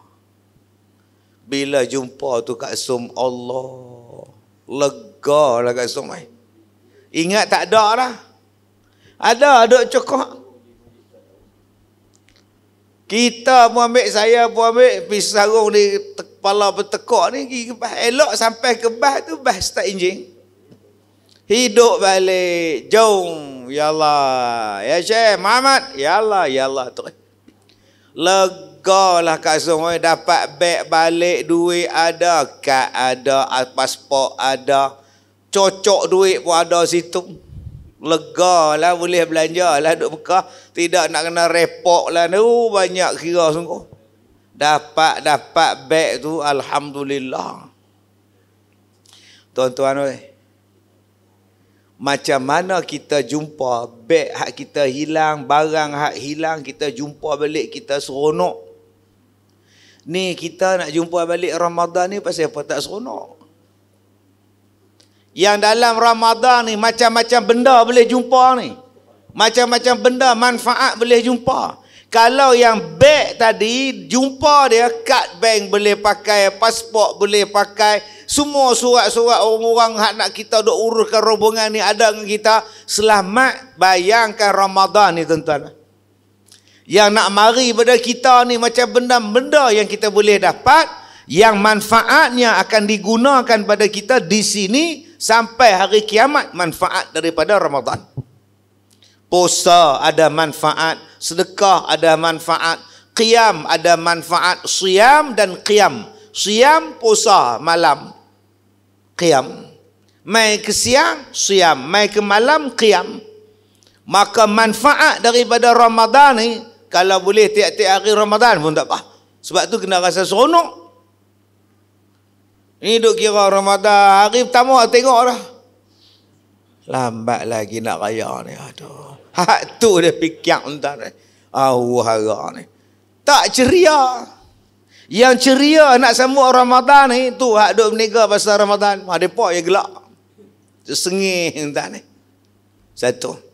S3: Bila jumpa tu kat Sum Allah. Lega lah kat Somai. Ingat tak ada dah. Ada duk cokok. Kita pun ambil, saya pun ambil, pergi sarung di kepala bertekuk ni, pergi ke bas. Elok sampai ke bas tu, bas start enjin. Hidup balik. Jom. Ya Allah. Ya Syekh Muhammad. Ya Allah. Ya Allah. Lega lah kat Somai. Dapat beg balik, duit ada, kad ada, pasport ada, cocok duit pun ada situ. Lega lah, boleh belanja lah, duk bekah. Tidak nak kena repot lah. Banyak kira sungguh. Dapat beg tu, alhamdulillah. Tuan-tuan oi, macam mana kita jumpa beg hak kita hilang, barang hak hilang, kita jumpa balik, kita seronok. Ni kita nak jumpa balik Ramadan ni pasal apa tak seronok? Yang dalam Ramadan ni macam-macam benda boleh jumpa ni. Macam-macam benda manfaat boleh jumpa. Kalau yang beg tadi jumpa dia, kad bank boleh pakai, pasport boleh pakai, semua surat-surat orang-orang hak nak kita duk uruskan rombongan ni ada dengan kita. Selamat. Bayangkan Ramadan ni tuan-tuan. Yang nak mari pada kita ni macam benda-benda yang kita boleh dapat, yang manfaatnya akan digunakan pada kita di sini sampai hari kiamat, manfaat daripada Ramadan. Puasa ada manfaat, sedekah ada manfaat, qiyam ada manfaat, siyam dan qiyam. Siyam puasa malam, qiyam. Mai ke siang, siyam. Mai ke malam, qiyam. Maka manfaat daripada Ramadan ni, kalau boleh tiap-tiap hari Ramadan pun tak apa. Sebab tu kena rasa seronok. Ni duk kira Ramadan, hari pertama tengok dah. Lambat lagi nak raya ni. Aduh. Hak tu dia fikir entar ni. Hara ni. Tak ceria. Yang ceria nak sambut Ramadan ni, tu hak duk berniaga pasal Ramadan. Depa yang gelak. Sengih entar ni. Satu.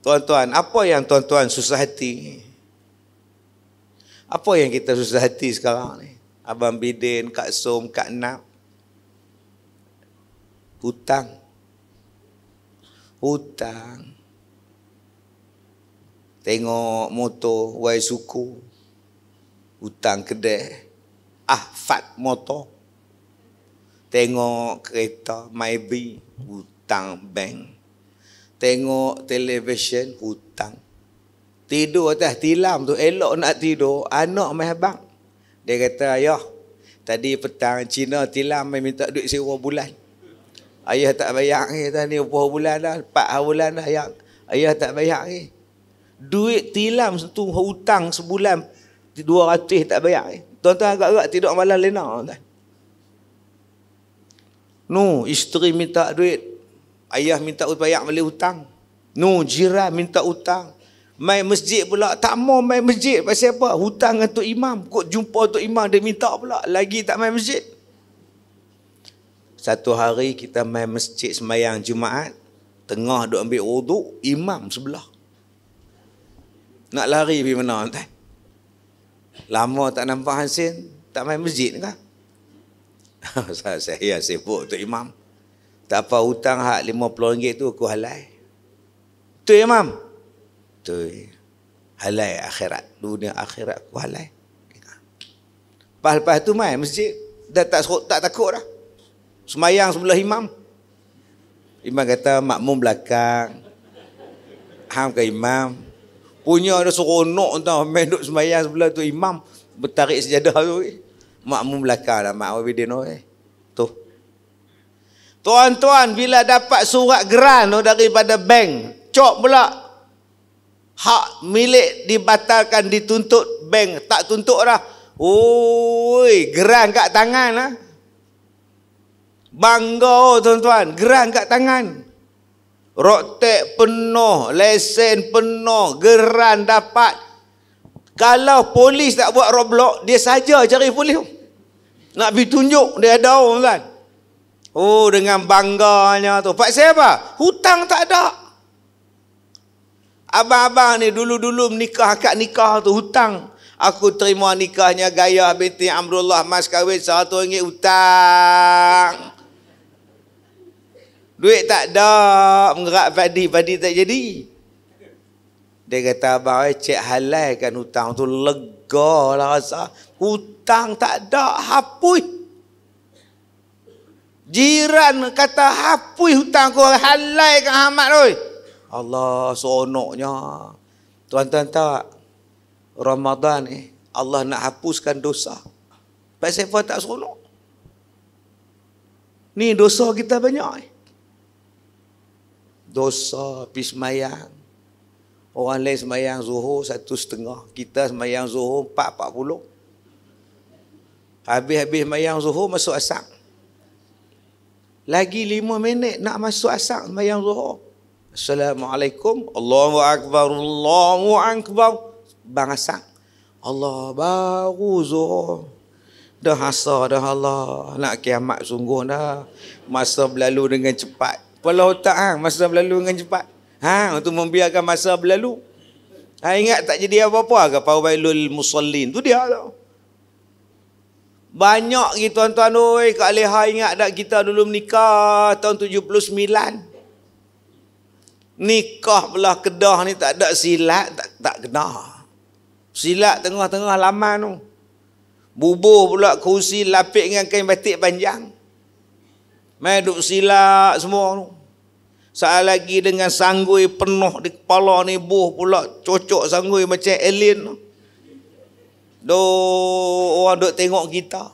S3: Tuan-tuan, apa yang tuan-tuan susah hati? Apa yang kita susah hati sekarang ni? Abang Bidin, Kak Som, Kak Nap. Hutang. Tengok motor, wai suku. Hutang kedai. Ahfad motor. Tengok kereta, Mybi. Hutang bank. Tengok televisyen, hutang. Tidur atas tilam tu, elok nak tidur, anak mai abang. Dia kata, ayah, tadi petang Cina tilam mai minta duit sewa bulan. Ayah tak bayar ni, tadi berapa bulan dah, 4 bulan dah, ayah tak bayar ni. Duit tilam tu hutang sebulan 200 tak bayar ni. Tuan-tuan agak-agak tidur malam lena. Isteri minta duit. Ayah minta bayar balik hutang. Jiran minta hutang. Mai masjid pula. Tak mau mai masjid. Pasal apa? Hutang dengan Tok Imam. Kok jumpa Tok Imam dia minta pula. Lagi tak mai masjid. Satu hari kita mai masjid sembahyang Jumaat. Tengah duk ambil wuduk. Imam sebelah. Nak lari pergi mana tuan? Lama tak nampak Hasin. Tak mai masjid kah? Saya sibuk Tok Imam. Tak apa, hutang hak RM50 tu aku halai. Tu Imam. Tu halai akhirat. Dunia akhirat aku halai. Lepas tu mai masjid. Dah tak takut dah. Semayang sebelah imam. Imam kata makmum belakang. Ham ke imam. Punya ada seronok tau. Main duduk semayang sebelah tu imam. Bertarik sejadah tu. Makmum belakang lah. Mak Wabidin tu. Tuan-tuan, bila dapat surat geran daripada bank, cok pula hak milik dibatalkan, dituntut, bank tak tuntut dah. Geran kat tangan lah. Bangga tuan-tuan, geran kat tangan. Roktek penuh, lesen penuh, geran dapat. Kalau polis tak buat roadblock, dia saja cari polis. Nak pergi tunjuk, dia ada tuan. Dengan bangganya tu. Pasal apa? Hutang tak ada. Abang-abang ni dulu-dulu menikah, akad nikah tu hutang. Aku terima nikahnya Gayah binti Amrullah, mas kahwin RM100 hutang. Duit tak ada, mengerak padi tak jadi. Dia kata, abang cek halalkan hutang tu, lega lah rasa. Hutang tak ada, hapus. Jiran kata, hapus hutang kau, halalkan Ahmad oi. Allah seronoknya. Tuan-tuan tak, Ramadan ni Allah nak hapuskan dosa. Pasal apa tak seronok? Ni dosa kita banyak. Dosa pergi semayang. Orang lain semayang Zuhur 1.30. Kita semayang Zuhur 4.40. Habis-habis semayang Zuhur masuk asar. Lagi 5 minit nak masuk asar semayang Zuhur. Assalamualaikum. Allahu Akbar. Allahu Akbar. Bang asar. Allah baru Zuhur. Dah asar dah Allah. Nak kiamat sungguh dah. Masa berlalu dengan cepat. Kepala otak masa berlalu dengan cepat. Untuk membiarkan masa berlalu. Ingat tak jadi apa-apa ke fawailul musallin. Tu dia tau. Banyak gitu tuan-tuan oi, Kak Leha ingat tak kita dulu menikah tahun 79. Nikah belah Kedah ni tak ada silat, tak kena. Silat tengah-tengah laman tu. Bubuh pula kerusi lapik dengan kain batik panjang. Mai duk silat semua tu. Saat lagi dengan sanggui penuh di kepala ni, buh pula cocok sanggui macam alien tu. Orang duk tengok kita.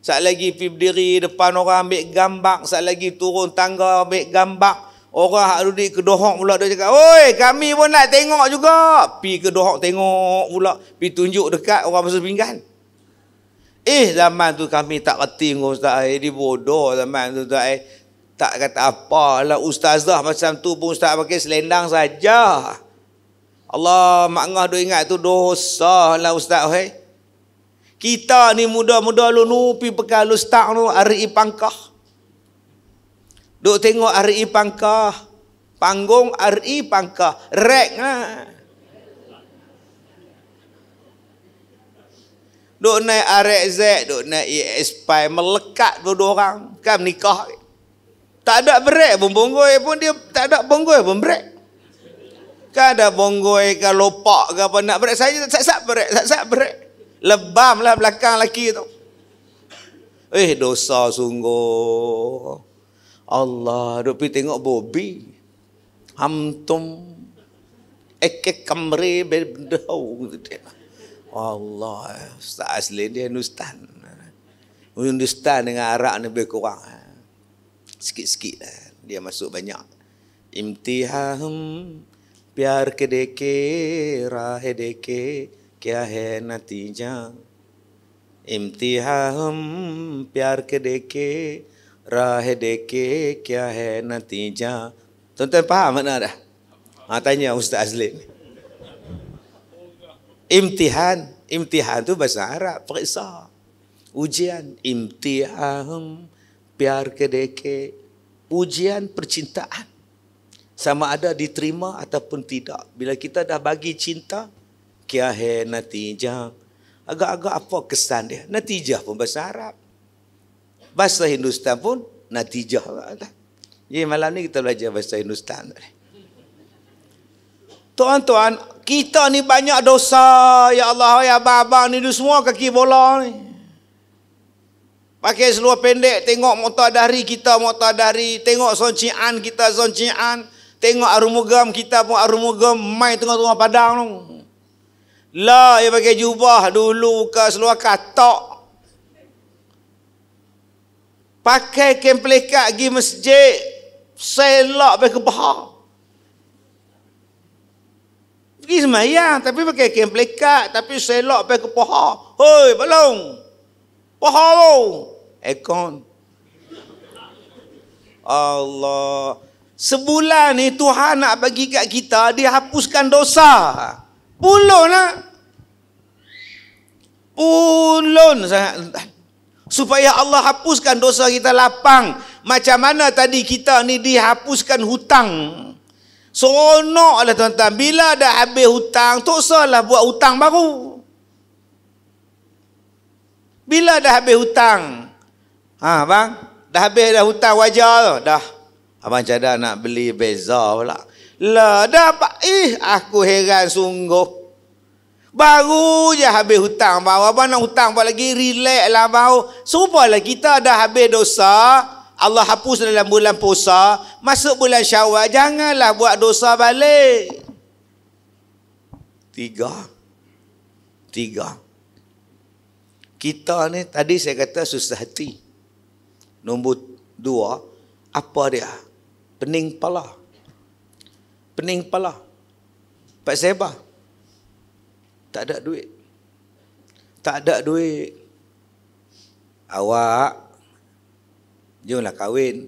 S3: Saat lagi pergi berdiri depan orang ambil gambar, saat lagi turun tangga ambil gambar. Orang hak duduk kedohok pula dia cakap, "Oi, kami pun nak tengok juga." Pi kedohok tengok pula, pi tunjuk dekat orang basuh pinggan. Zaman tu kami tak reti dengan ustaz dia bodoh zaman tu tak tak kata apa lah ustazah macam tu pun ustaz pakai selendang saja. Allah mak ngah duk ingat tu dosa lah ustaz oi. Kita ni muda-muda lu pi bekal ustaz tu RI Pangkah. Duk tengok RI Pangkah. Panggung RI Pangkah. Rek lah. Duk naik RX, duk naik ES5, melekat dua orang. Kan nikah. Tak ada brek pun, bonggoi pun dia tak ada bonggoi pun brek. Kan ada bonggoi ke lopak ke apa nak brek. Saya sat-sat brek. Lebam lah belakang lelaki tu. Dosa sungguh. Allah, duk pergi tengok Bobby. Hamtum. Ek kamre berdau. Allah, ustaz asli dia Hindustan. Hindustan dengan Arab ni lebih kurang. Sikit-sikit lah. Dia masuk banyak. Imtiham pyar ke deke rahe deke kya hai natija. Imtiham pyar ke deke rahe deke kya hai natija. Tuan-tuan faham mana dah? Tanya ustaz asli ni. Imtihan tu bahasa Arab, periksa. Ujian, imtihan, pyar ke deke, ujian percintaan. Sama ada diterima ataupun tidak. Bila kita dah bagi cinta, kya hai natijah. Agak-agak apa kesan dia? Natijah pun bahasa Arab. Bahasa Hindustan pun natijah. Jadi malam ni kita belajar bahasa Hindustan. Tuan-tuan, kita ni banyak dosa. Ya Allah, ya abang-abang ni semua kaki bola ni. Pakai seluar pendek, tengok muktadari kita muktadari, tengok soncian kita soncian, tengok arumugam kita pun arumugam, main tengah-tengah padang tu. Lah, dia pakai jubah dulu ke seluar katok. Pakai kemplekat pergi masjid, selak pergi ke bahar. Pergi semayang tapi pakai kain pelekat, tapi selok pergi ke paha. Hoi, balong. Paha tu. Ekon. Allah. Sebulan ni Tuhan nak bagi kat kita, dia hapuskan dosa. Pulun lah. Pulun sangat. Supaya Allah hapuskan dosa kita lapang. Macam mana tadi kita ni dihapuskan hutang. Seronok lah tuan-tuan. Bila dah habis hutang, tak usahlah buat hutang baru. Bila dah habis hutang? Bang, dah habis dah hutang wajar tu. Dah. Abang cadang nak beli beza pula. Lah, dapat. Aku heran sungguh. Baru je habis hutang baru. Abang nak hutang apa lagi? Relax lah baru. Serupalah kita dah habis dosa. Allah hapus dalam bulan puasa. Masuk bulan Syawal. Janganlah buat dosa balik. 3. Kita ni tadi saya kata susah hati. Nombor 2, apa dia? Pening kepala. Pening kepala. Pak Seba. Tak ada duit. Tak ada duit. Awak, jomlah kahwin.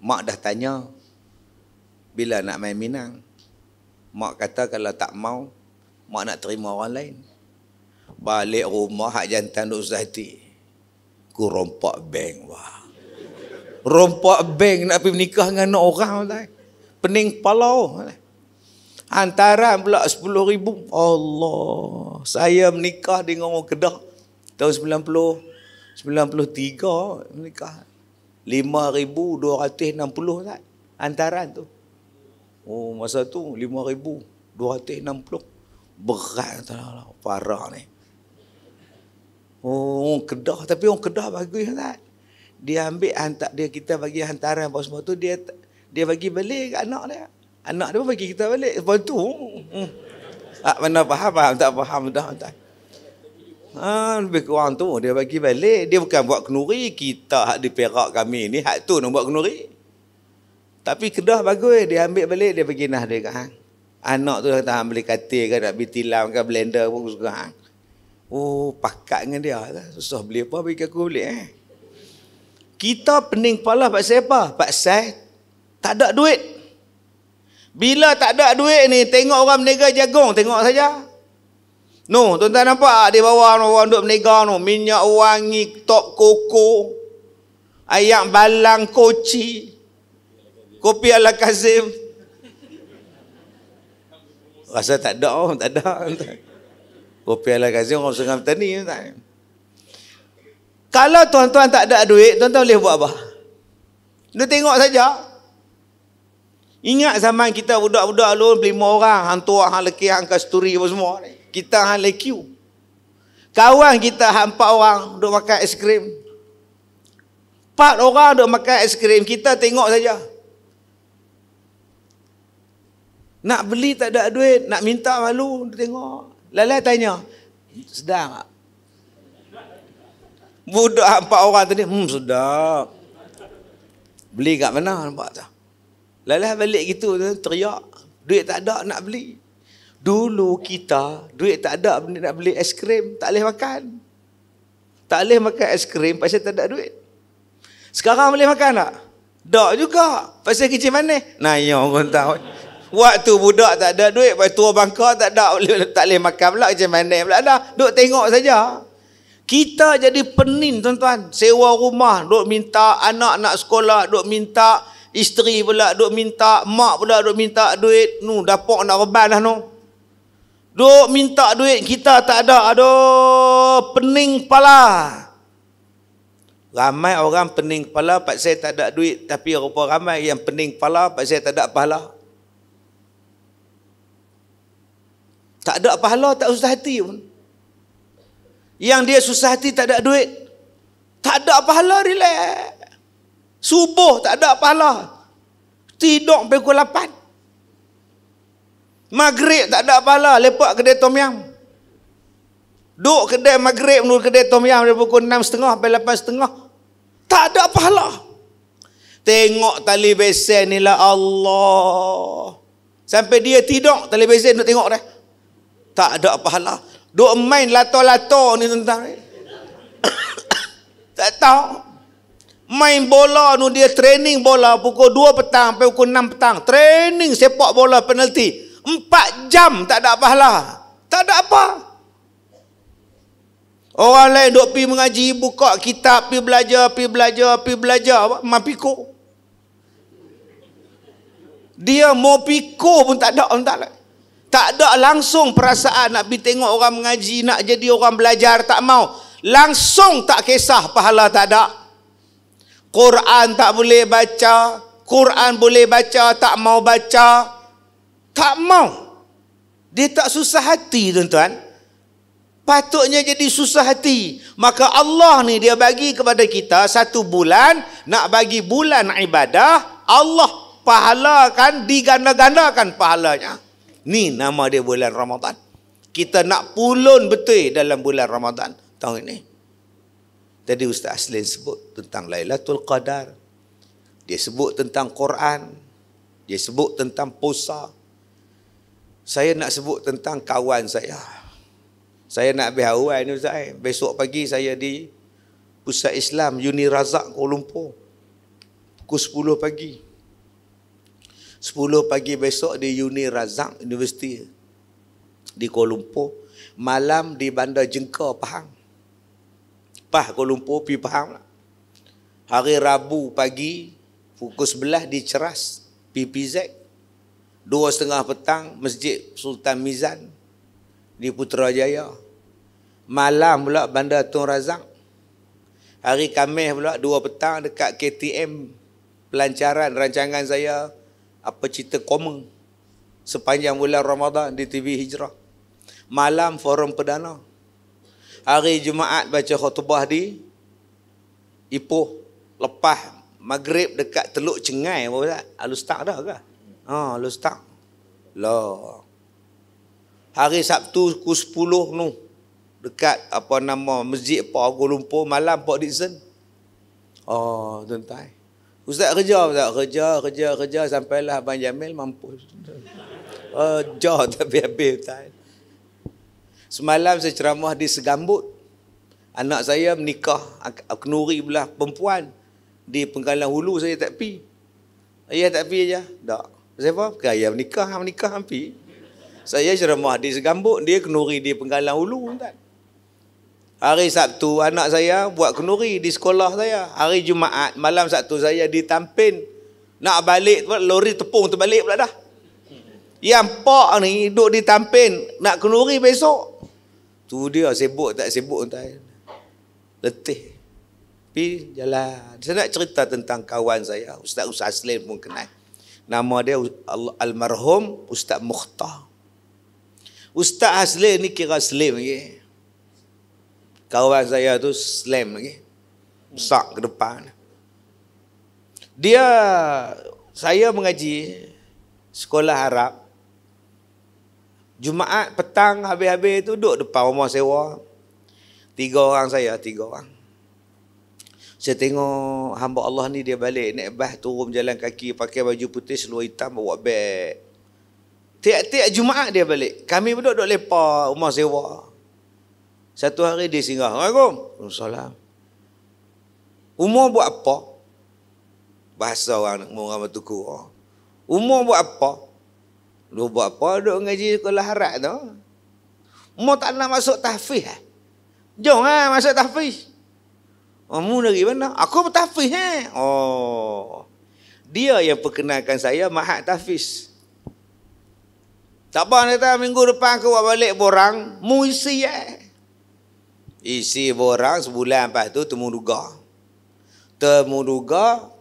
S3: Mak dah tanya, bila nak main Minang? Mak kata kalau tak mau, mak nak terima orang lain. Balik rumah, hak jantan duk susah hati. Ku rompak bank, wah. Rompak bank nak pergi menikah dengan orang. Pening kepala. Hantaran pula 10,000. Allah. Saya menikah dengan orang Kedah. Tahun 93 menikah. 5,260 tak? Hantaran tu. Oh, masa tu 5,260. Berat lah. Parah ni. Oh, orang Kedah. Tapi orang Kedah bagus tak? Dia ambil hantar dia, kita bagi hantaran apa semua tu, dia bagi balik kat anak dia. Anak dia pun bagi kita balik. Lepas tu mana faham tak faham dah. Lebih kurang tu dia bagi balik. Dia bukan buat kenuri. Kita hak di Perak kami ni hak tu nak buat kenuri. Tapi Kedah bagus, dia ambil balik, dia bagi nah dia kat hang. Anak tu dah tahan beli katil kan, nak beli tilam kan, blender pun suka hang. Oh, pakat dengan dia. Susah beli apa, bagi aku beli Kita pening kepala pasal apa? Pasal tak ada duit. Bila tak ada duit ni, tengok orang berniaga jagung, tengok saja. No, tuan-tuan nampak di bawah orang duk berniaga no, minyak wangi, tok koko, ayam balang koci, kopi ala Kazim. Rasa tak ada, tak ada. Kopi ala Kazim orang Sungai Petani tak. Kalau tuan-tuan tak ada duit, tuan-tuan boleh buat apa? Dia tengok saja. Ingat zaman kita budak-budak dulu 5 orang, hang tua, hang lelaki, hang kasturi apa semua. Kita hang lekiu. Kawan kita hang 4 orang duk makan es krim. 4 orang duk makan es krim, kita tengok saja. Nak beli tak ada duit, nak minta malu, tengok. Lalai tanya, sedang tak? Budak 4 orang tadi, sedap. Beli kat mana nampak tak? Lalah balik gitu, teriak. Duit tak ada nak beli. Dulu kita, duit tak ada nak beli es krim, tak boleh makan. Tak boleh makan es krim pasal tak ada duit. Sekarang boleh makan tak? Tak juga. Pasal kecil mana? Naya orang tahu. Waktu budak tak ada duit, lepas tua bangka tak boleh makan pula, macam mana pula dah. Duk tengok saja. Kita jadi penin tuan-tuan. Sewa rumah, duk minta anak nak sekolah, duk minta isteri pula, duk minta mak pula, duk minta duit. Dapak nak reban dah duk minta duit, kita tak ada. Aduh, pening kepala. Ramai orang pening kepala pasal tak ada duit, tapi rupa ramai yang pening kepala pasal tak ada pahala. Tak ada pahala, tak susah hati pun. Yang dia susah hati tak ada duit, tak ada pahala, relax. Subuh tak ada pahala, tidur pukul 8. Maghrib tak ada pahala, lepak kedai tom yam. Duk kedai maghrib menurut kedai tom yam dari pukul 6.30 sampai 8.30. Tak ada pahala. Tengok tali besen ni lah Allah. Sampai dia tidur tali besen duk tengok dah. Tak ada pahala. Duk main lato-lato ni tentang ni. Tak tahu. Main bola tu, dia training bola pukul 2 petang sampai pukul 6 petang. Training sepak bola penalti. 4 jam tak ada pahala. Tak ada apa. Orang lain duk pergi mengaji, buka kitab, pergi belajar. Mampiko. Dia mau piko pun tak ada. Tak ada langsung perasaan nak pergi tengok orang mengaji, nak jadi orang belajar, tak mau. langsung tak kisah pahala tak ada. Quran tak boleh baca, Quran boleh baca, tak mau baca, tak mau. Dia tak susah hati, tuan-tuan. Patutnya jadi susah hati. Maka Allah ni dia bagi kepada kita 1 bulan, nak bagi bulan ibadah, Allah pahalakan, diganda-gandakan pahalanya. Ni nama dia bulan Ramadan. Kita nak pulun betul dalam bulan Ramadan tahun ini. Tadi Ustaz Aslin sebut tentang Lailatul Qadar. Dia sebut tentang Quran. Dia sebut tentang puasa. Saya nak sebut tentang kawan saya. Saya nak habis awal ni Ustaz. Besok pagi saya di Pusat Islam Uni Razak Kuala Lumpur. Pukul 10 pagi. 10 pagi besok di Uni Razak University di Kuala Lumpur. Malam di Bandar Jengka, Pahang. Kuala Lumpur pergi Pahang lah. Hari Rabu pagi pukul 11 di Ceras PPZ. 2:30 petang Masjid Sultan Mizan di Putrajaya. Malam pula Bandar Tun Razak. Hari Khamis pula 2 petang dekat KTM pelancaran rancangan saya apa cerita komen sepanjang bulan Ramadan di TV Hijrah. Malam forum perdana. Hari Jumaat baca khutbah di Ipoh. Lepas maghrib dekat Teluk Cengai. Alustaq dah ke? Alustaq. Lah. Hari Sabtu pukul 10 tu dekat apa nama Masjid Pak Kuala Lumpur, malam Pak Dixon. Tuan-tuan. Ustaz kerja sampailah Abang Jamil mampus. Jauh tapi habis Ustaz. Semalam saya ceramah di Segambut. Anak saya menikah kenuri belah perempuan di Penggalan Hulu, saya tak pi. Ayah tak pi aja. Tak. Siapa? Ayah menikah ampi. Saya ceramah di Segambut, dia kenuri di Penggalan Hulu, tuan. Hari Sabtu anak saya buat kenuri di sekolah saya. Hari Jumaat malam Sabtu saya di Tampin. Nak balik lori tepung terbalik pula dah. Yang pak ni duduk di Tampin nak kenuri besok. Tu dia sibuk tak sibuk tuan. Letih. Pi jalan. Saya nak cerita tentang kawan saya, Ustaz Aslin pun kenal. Nama dia almarhum Ustaz Mukhtar. Ustaz Aslin ni kira Slim lagi. Kawan saya tu slam lagi. Besar ke depan. Saya mengaji sekolah Arab. Jumaat petang habis-habis tu duduk depan rumah sewa. 3 orang. Saya tengok hamba Allah ni dia balik naik bas turun jalan kaki pakai baju putih seluar hitam bawa beg. Tiap-tiap Jumaat dia balik. Kami duduk lepak rumah sewa. Satu hari dia singgah. Assalamualaikum. Waalaikumsalam. Umur buat apa? Bahasa orang Matuku. Umur buat apa? Lu buat apa? Duduk ngaji sekolah Arab tu. Umur tak nak masuk tahfiz. Jom masuk tahfiz. Mu dari mana? Aku bertahfiz. Dia yang perkenalkan saya Mahat Tahfiz. Tak apa, kata minggu depan aku buat balik borang. Mu isi Isi borang sebulan lepas tu temu duga,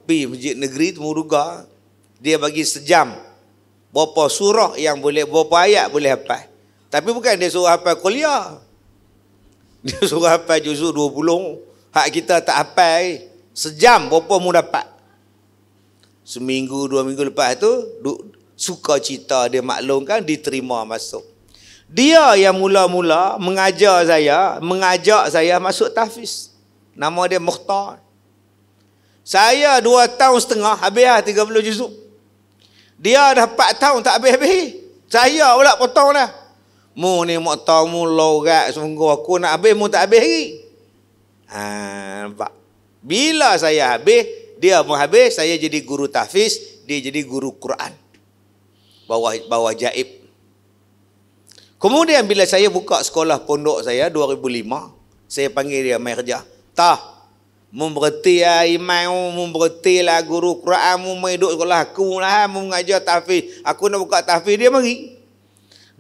S3: pergi masjid negeri temu duga. Dia bagi sejam berapa surah yang boleh, berapa ayat boleh hafal. Tapi bukan dia suruh hafal kuliah. Dia suruh hafal juzuk 20. Hak kita tak hafal. Sejam berapa mu dapat. Seminggu 2 minggu lepas tu suka cita dia maklumkan, diterima masuk. Dia yang mula-mula mengajak saya masuk tahfiz. Nama dia Mukhtar. Saya 2 tahun setengah habis 30 juzuk. Dia dah 4 tahun tak habis-habis. Saya pula potong dah. Mu ni Mukhtar mu lorat sungguh, aku nak habis mu tak habis lagi. Nampak. Bila saya habis, dia mau habis, saya jadi guru tahfiz, dia jadi guru Quran. Bawah jaib. Kemudian bila saya buka sekolah pondok saya 2005, saya panggil dia mai kerja. Mu berhenti lah imam, mu berhenti lah guru Quran, mu mai duduk sekolah aku lah, mu mengajar tahfiz. Aku nak buka tahfiz, dia mari.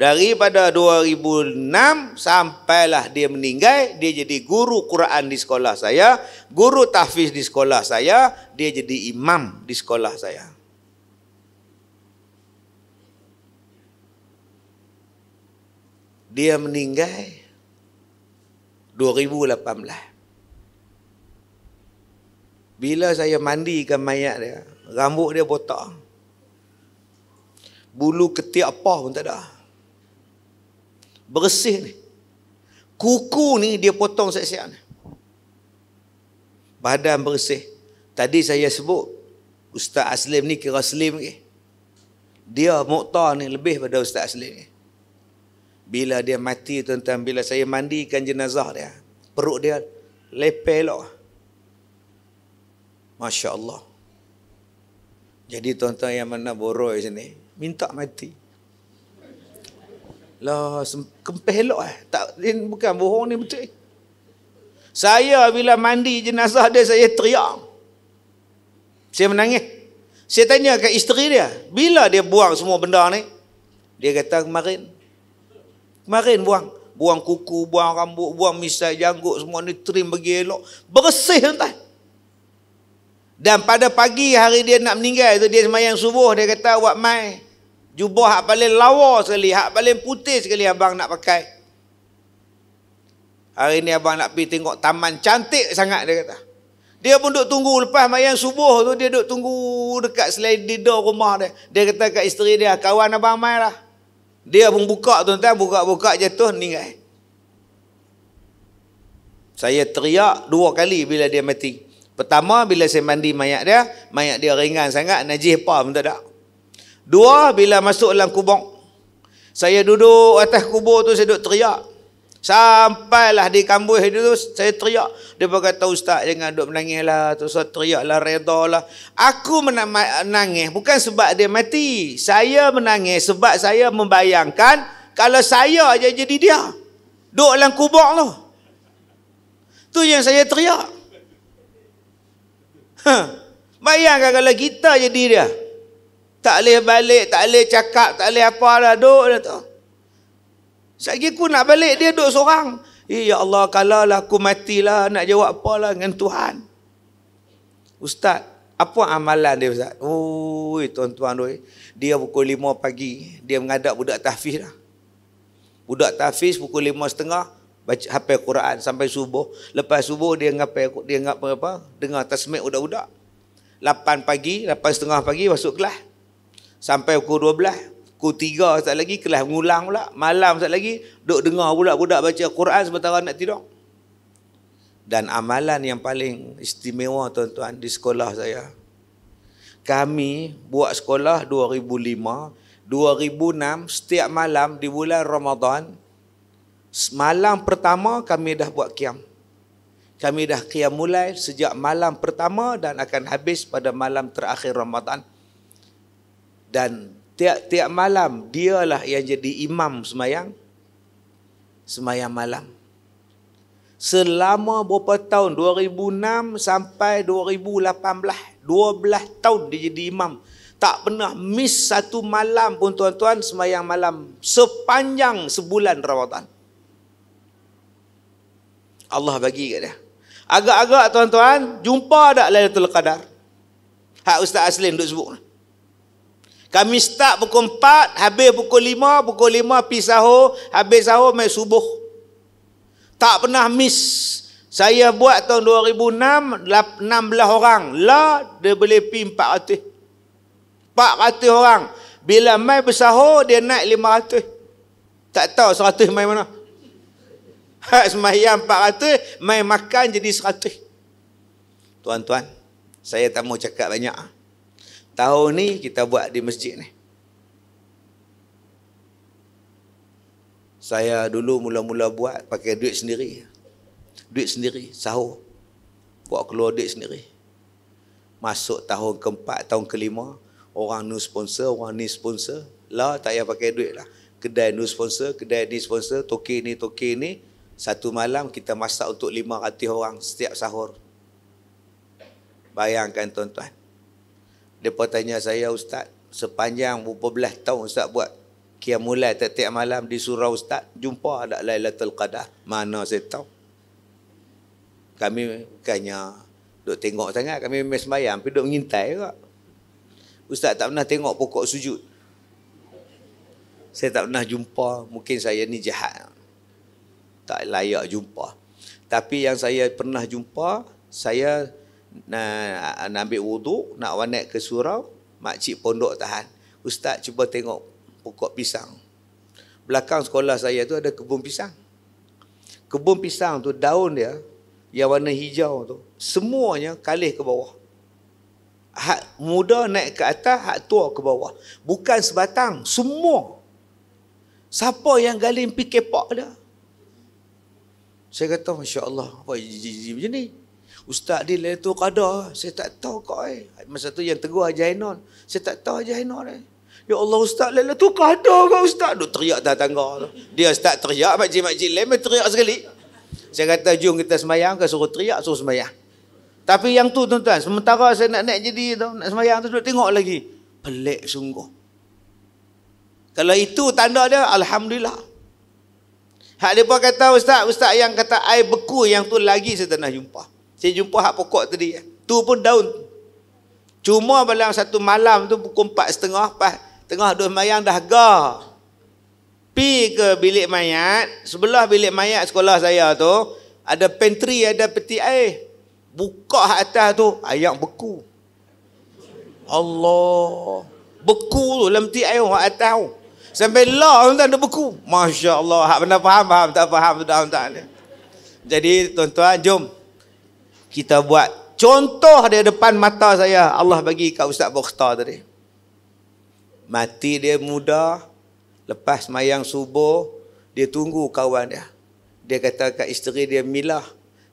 S3: Daripada 2006 sampailah dia meninggal, dia jadi guru Quran di sekolah saya, guru tahfiz di sekolah saya, dia jadi imam di sekolah saya. Dia meninggal 2018. Bila saya mandikan mayat dia, rambut dia botak. Bulu ketiak apa pun tak ada. Bersih ni. Kuku ni dia potong siap-siap ni. Badan bersih. Tadi saya sebut Ustaz Aslim ni kira Slim ke. Dia Muqtar ni lebih pada Ustaz Aslim ni. Bila dia mati tuan-tuan, bila saya mandikan jenazah dia, perut dia lepel elok. Masya Allah. Jadi tuan-tuan yang mana boroi sini, minta mati. Lah, kempeh elok tak, bukan bohong ni, betul. Saya bila mandi jenazah dia, saya teriak. Saya menangis. Saya tanya ke isteri dia, bila dia buang semua benda ni? Dia kata kemarin buang. Buang kuku, buang rambut, buang misai, janggut, semua ni trim bagi elok. Bersih tuan. Dan pada pagi hari dia nak meninggal tu, dia sembahyang subuh, dia kata, "Wak mai, jubah hak paling lawa sekali, hak paling putih sekali abang nak pakai. Hari ni abang nak pergi tengok taman cantik sangat," dia kata. Dia pun duduk tunggu lepas mayang subuh tu, dia duduk tunggu dekat selidor rumah dia. Dia kata kat isteri dia, "Kawan abang mai lah." Dia pun buka tuan-tuan, buka jatuh meninggal. Saya teriak 2 kali bila dia mati. Pertama bila saya mandi mayat dia ringan sangat, najis apa pun tak ada. 2, bila masuk dalam kubur. Saya duduk atas kubur tu, saya duduk teriak. Sampailah di kambuh itu, saya teriak. Dia berkata, "Ustaz, jangan duduk menangis lah. Terus teriak lah, reda lah." Aku menangis bukan sebab dia mati. Saya menangis sebab saya membayangkan kalau saya aja jadi dia. Duduk dalam kubur tu. Tu yang saya teriak. Bayangkan kalau kita jadi dia. Tak boleh balik, tak boleh cakap, tak boleh apa dah, duduk dah tu. Sekali aku nak balik, dia duduk seorang. Ya Allah, kalau lah aku matilah, nak jawab apalah dengan Tuhan. Ustaz, apa amalan dia Ustaz? Oi, tuan-tuan, dia pukul 5 pagi, dia menghadap budak tahfiz dah. Budak tahfiz pukul 5.30, baca hafal Quran sampai subuh. Lepas subuh dia ngapa apa? Dengar tasmid budak-budak. 8 pagi, 8.30 pagi masuk kelas. Sampai pukul 12, pukul 3 sekejap lagi kelas mengulang pula. Malam sekejap lagi duk dengar budak-budak baca Quran sementara nak tidur. Dan amalan yang paling istimewa tuan-tuan di sekolah saya, kami buat sekolah 2005, 2006 setiap malam di bulan Ramadan, malam pertama kami dah buat qiyam. Kami dah qiyam mulai sejak malam pertama dan akan habis pada malam terakhir Ramadan. Dan tiap-tiap malam dialah yang jadi imam semayang malam. Selama berapa tahun? 2006 sampai 2018. 12 tahun dia jadi imam. Tak pernah miss satu malam pun tuan-tuan semayang malam. Sepanjang sebulan Ramadan. Allah bagi kat dia. Agak-agak tuan-tuan, jumpa tak Lailatul Qadar? Hak Ustaz Aslim duk sebut. Kami start pukul 4, habis pukul 5 pergi sahur, habis sahur mai subuh. Tak pernah miss. Saya buat tahun 2006, 16 orang. Lah, dia boleh pergi 400. 400 orang. Bila mai bersahur, dia naik 500. Tak tahu 100 mai mana. Hak semayang 400, mai makan jadi 100. Tuan-tuan, saya tak mau cakap banyak. Tahun ni kita buat di masjid ni. Saya dulu mula-mula buat pakai duit sendiri. Duit sendiri, sahur. Buat keluar duit sendiri. Masuk tahun keempat, tahun kelima, orang ni sponsor, orang ni sponsor. Lah tak payah pakai duit lah. Kedai ni sponsor, kedai ni sponsor, toke ni. Satu malam kita masak untuk 500 orang setiap sahur. Bayangkan tuan-tuan. Dia tanya saya, "Ustaz, sepanjang berapa belas tahun Ustaz buat Qiyam mulai tiap-tiap malam di surau ustaz, jumpa ada Lailatul Qadar. Mana saya tahu. Kami bukannya duk tengok sangat, kami memang sembahyang, tapi duk mengintai juga. Ustaz tak pernah tengok pokok sujud. Saya tak pernah jumpa, mungkin saya ni jahat. Tak layak jumpa. Tapi yang saya pernah jumpa, saya nak ambil wuduk, nak naik ke surau, makcik pondok tahan. Ustaz cuba tengok pokok pisang. Belakang sekolah saya tu ada kebun pisang. Kebun pisang tu daun dia yang warna hijau tu, semuanya kalih ke bawah. Hak muda naik ke atas, hak tua ke bawah. Bukan sebatang, semua. Siapa yang galing pergi kepak dia? Saya kata, Masya Allah, apa jijik macam ni? Ustaz di Lailatul Qadar, saya tak tahu kau. Masa tu yang tegur Haji Ainon, saya tak tahu Haji Ainon. Ya Allah Ustaz, Lailatul Qadar kau Ustaz. Duk teriak dah tangga tu. Dia start teriak, makcik-makcik lain teriak sekali. Saya kata, jom kita semayang, ke suruh teriak, suruh semayang. Tapi yang tu tuan-tuan, sementara saya nak naik jadi tu, nak semayang tu, duduk tengok lagi. Pelik sungguh. Kalau itu tanda dia, Alhamdulillah. Hak dia pun kata, Ustaz yang kata air beku yang tu lagi saya tak nak jumpa. Saya jumpa hak pokok tadi. Tu pun daun. Cuma dalam satu malam tu, pukul 4:30, pas tengah duduk semayang dah gar. Pi ke bilik mayat, sebelah bilik mayat sekolah saya tu, ada pantry, ada peti air. Buka hak atas tu, air beku. Allah. Beku tu dalam peti air hak atas tu. Sampai lah tuan ada beku. Masya Allah. Hak pernah faham, tak faham tu dah tuan. Jadi tuan-tuan, jom kita buat contoh di depan mata saya. Allah bagi kat Ustaz Bokhtar tadi. Mati dia muda. Lepas mayang subuh, dia tunggu kawan dia. Dia kata kat isteri dia, Milah,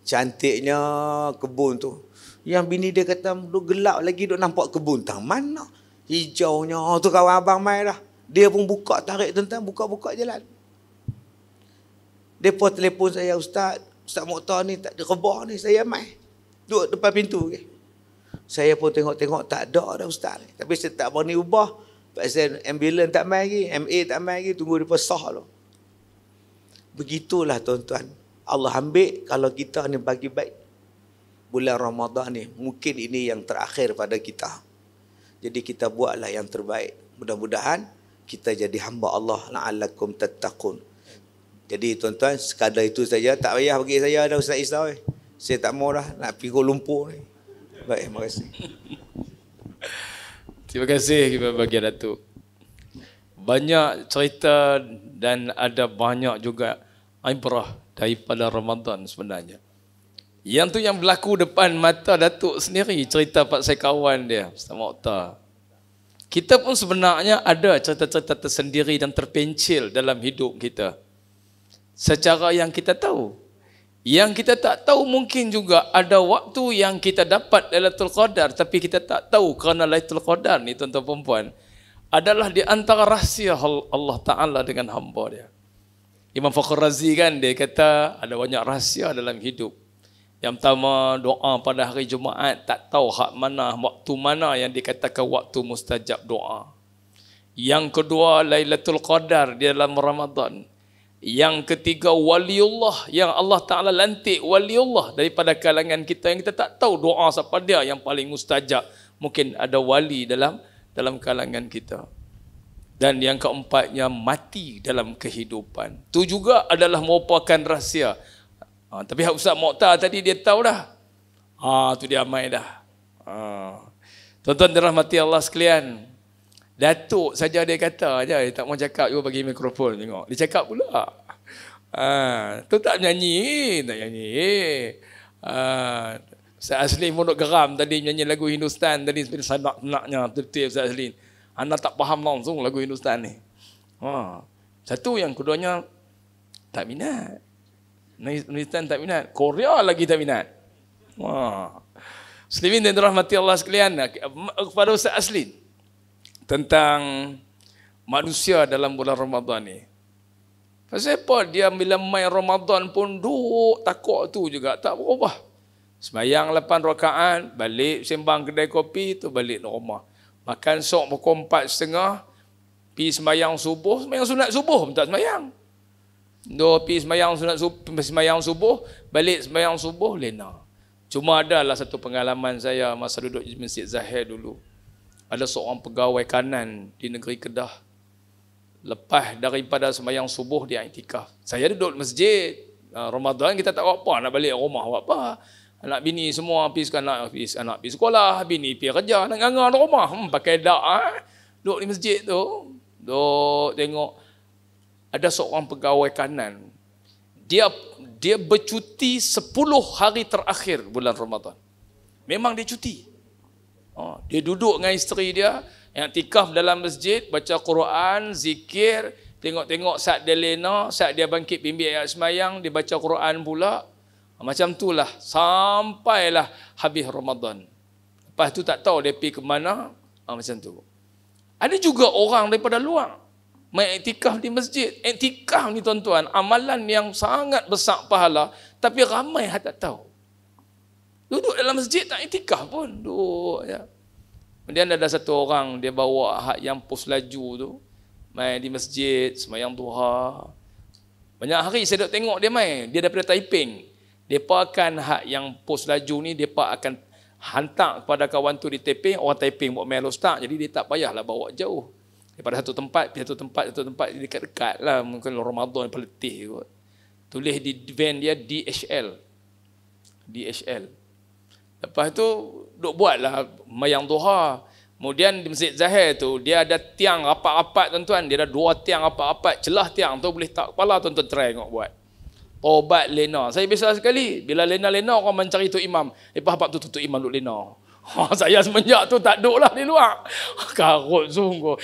S3: cantiknya kebun tu. Yang bini dia kata, duk gelap lagi, duk nampak kebun. Tang mana? Hijaunya tu kawan abang mai dah. Dia pun buka tarik tentang buka-buka jalan. Dia pun telefon saya, Ustaz Mokhtar ni tak ada rebah ni, saya mai. Duduk depan pintu. Saya pun tengok-tengok tak ada dah Ustaz. Tapi saya tak berani ubah. Pasal ambulans tak mai lagi, MA tak mai lagi, tunggu dia sah tu. Begitulah tuan-tuan. Allah ambil kalau kita ni bagi baik. Bulan Ramadan ni, mungkin ini yang terakhir pada kita. Jadi kita buatlah yang terbaik. Mudah-mudahan kita jadi hamba Allah, la'allakum tattaqun. Jadi tuan-tuan, sekadar itu saja. Tak payah bagi saya dah Ustaz Islah. Saya tak mau dah nak pergi Kuala Lumpur ni. Baik, terima kasih.
S1: Terima kasih kepada bagi Datuk. Banyak cerita dan ada banyak juga ibrah daripada Ramadan sebenarnya. Yang tu yang berlaku depan mata Datuk sendiri, cerita Pak saya kawan dia, Ustaz Mokhtar. Kita pun sebenarnya ada cerita-cerita tersendiri dan terpencil dalam hidup kita. Secara yang kita tahu. Yang kita tak tahu mungkin juga ada waktu yang kita dapat Lailatul Qadar tapi kita tak tahu kerana Lailatul Qadar ni tuan-tuan perempuan adalah di antara rahsia Allah Ta'ala dengan hamba dia. Imam Fakhr Razi kan dia kata ada banyak rahsia dalam hidup. Yang pertama doa pada hari Jumaat tak tahu hak mana waktu mana yang dikatakan waktu mustajab doa. Yang kedua Lailatul Qadar di dalam Ramadan. Yang ketiga waliullah yang Allah Ta'ala lantik waliullah daripada kalangan kita yang kita tak tahu doa siapa dia yang paling mustajab. Mungkin ada wali dalam kalangan kita. Dan yang keempatnya mati dalam kehidupan. Itu juga adalah merupakan rahsia. Tapi Ustaz Mokhtar tadi dia tahu dah. Tu dia amai dah. Tuan-tuan dirahmati Allah sekalian. Datuk saja dia kata aja, dia tak mau cakap, you bagi mikrofon tengok. Dia cakap pula. Tu tak nyanyi. Ustaz Aslin pun duk geram tadi nyanyi lagu Hindustan tadi seperti sanak-naknya betul Ustaz Aslin. Anda tak faham langsung lagu Hindustan ni. Satu yang keduanya tak minat. Hindustan tak minat. Korea lagi tak minat. Muslimin dan dirahmati Allah sekalian, kepada Ustaz Aslin tentang manusia dalam bulan Ramadan ni. Pasal apa dia bila main Ramadan pun duk takut tu juga tak berubah. Sembayang 8 rakaat, balik sembang kedai kopi tu balik rumah. Makan sok pukul 4:30, Pi semayang subuh, semayang sunat subuh pun tak semayang. Pi semayang subuh, balik semayang subuh, lena. Cuma adalah satu pengalaman saya masa duduk di Masjid Zahir dulu. Ada seorang pegawai kanan di negeri Kedah. Lepas daripada semayang subuh dia iktikaf. Saya duduk di masjid. Ramadan kita tak buat apa, nak balik rumah buat apa. Anak bini semua anak pergi sekolah, bini pergi kerja, nak nganga di rumah. Pakai dak duduk di masjid tu. Duk tengok ada seorang pegawai kanan. Dia bercuti 10 hari terakhir bulan Ramadan. Memang dia cuti. Dia duduk dengan isteri dia, yang tikaf dalam masjid, baca Quran, zikir, tengok-tengok saat dia lena, saat dia bangkit bimbing ayat semayang, dia baca Quran pula. Macam itulah sampailah habis Ramadan. Lepas tu tak tahu dia pergi ke mana. Macam tu. Ada juga orang daripada luar main iktikaf di masjid. Iktikaf ni tuan-tuan, amalan yang sangat besar pahala, tapi ramai yang tak tahu. Duduk dalam masjid tak iktikaf pun. Duduk ya. Kemudian ada satu orang, dia bawa hak yang pos laju tu, main di masjid, semayang duha. Banyak hari saya duduk tengok dia main. Dia daripada Taiping. Mereka akan hak yang pos laju ni, mereka akan hantar kepada kawan tu di Taiping. Orang Taiping buat main ustaz, jadi dia tak payahlah bawa jauh. Daripada satu tempat, satu tempat dekat-dekat lah. Mungkin Ramadan peletih kot. Tulis di van dia DHL. Lepas tu duk buatlah mayang duha. Kemudian di Masjid Zahir tu dia ada tiang rapat-rapat tuan-tuan, dia ada 2 tiang rapat-rapat, celah tiang tu boleh tak kepala tuan-tuan try tengok buat. Tobat lena. Saya biasa sekali bila lena-lena orang mencari tu imam. Lepas habaq tu tutup imam duk lena. Saya semenjak tu tak duduklah di luar. Karut sungguh.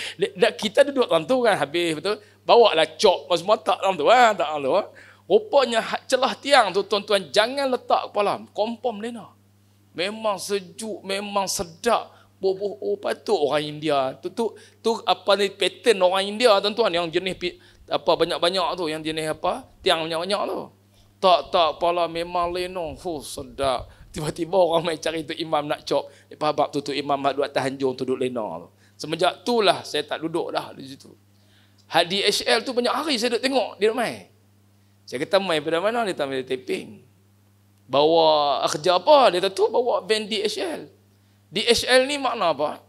S1: Kita duduk dalam tu kan habis betul. Bawa lah cok semua tak dalam tu tak dalam. Rupanya celah tiang tu tuan-tuan jangan letak kepala. Kompom lena. Memang sejuk, memang sedap. Patut orang India. Tu apa ni pattern orang India tuan-tuan yang jenis apa banyak-banyak tu, yang jenis apa? Tiang banyak-banyak tu. Tak kepala memang leno. Sedap. Tiba-tiba orang main cari tu imam nak cop. Lepas habaq tu imam duduk atas hanjung tu duduk lena tu. Semenjak tu lah saya tak duduk dah di situ. Hadi HL tu banyak hari saya duduk tengok dia duduk main. Saya kata main pada mana? Dia tak main taping. Bawa kerja apa? Dia tu bawa van DHL. DHL ni makna apa?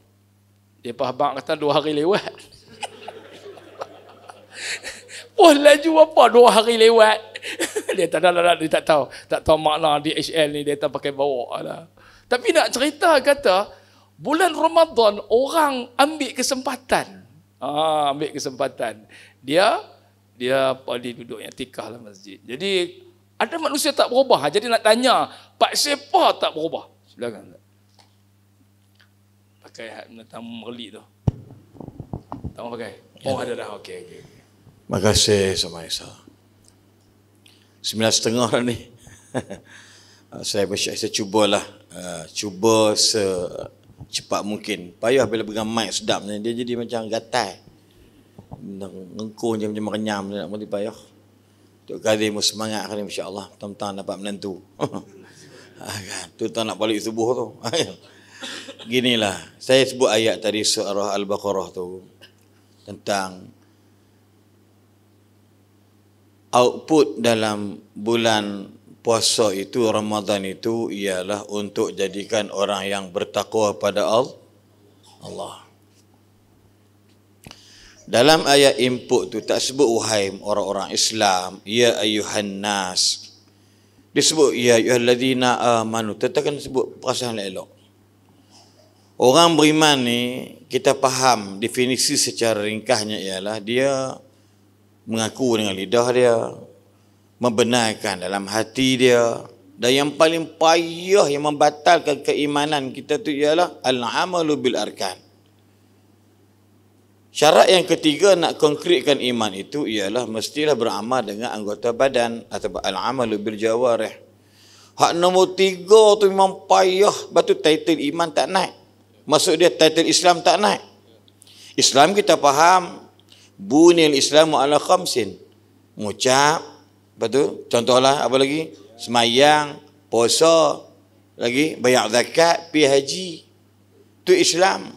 S1: Dia abang kata 2 hari lewat. Laju apa 2 hari lewat? Dia tak tahu makna DHL ni, dia tak pakai bawa lah. Tapi nak cerita kata bulan Ramadan orang ambil kesempatan. Ambil kesempatan. Dia duduk yang tikah lah masjid. Jadi ada manusia tak berubah. Jadi nak tanya, Pak siapa tak berubah? Silakan. Pakai hat tamu merli tu. Tak mau pakai? Ada dah. Okey.
S2: Terima kasih sama Isa. 9.30 dah ni. Saya cubalah. Cuba secepat mungkin. Payah bila pegang mic sedap ni. Dia jadi macam gatal. Ngengkung je macam renyam. Nak mesti payah. Tok Kadir mu semangat kali insya-Allah. Tuan-tuan dapat menantu. Tu tak nak balik subuh tu. Ginilah. Saya sebut ayat tadi surah Al-Baqarah tu. Tentang output dalam bulan puasa itu, Ramadan itu ialah untuk jadikan orang yang bertakwa pada Allah. Dalam ayat input tu tak sebut wahai orang-orang Islam, ya ayuhan nas. Disebut ya ayyuhalladzina amanu, tetap kan sebut perasaan elok. Orang beriman ni kita faham definisi secara ringkasnya ialah dia mengaku dengan lidah dia, membenarkan dalam hati dia, dan yang paling payah yang membatalkan keimanan kita tu ialah al-amalu bil arkan. Syarat yang ketiga nak konkretkan iman itu ialah mestilah beramal dengan anggota badan atau al-amalu bil jawarih. Hak nombor 3 tu memang payah, batu title iman tak naik. Maksud dia title Islam tak naik. Islam kita faham bunil Islamu ala khamsin. Mengucap, betul? Contohlah apa lagi? Semayang, puasa, lagi bayar zakat, pi haji. Tu Islam.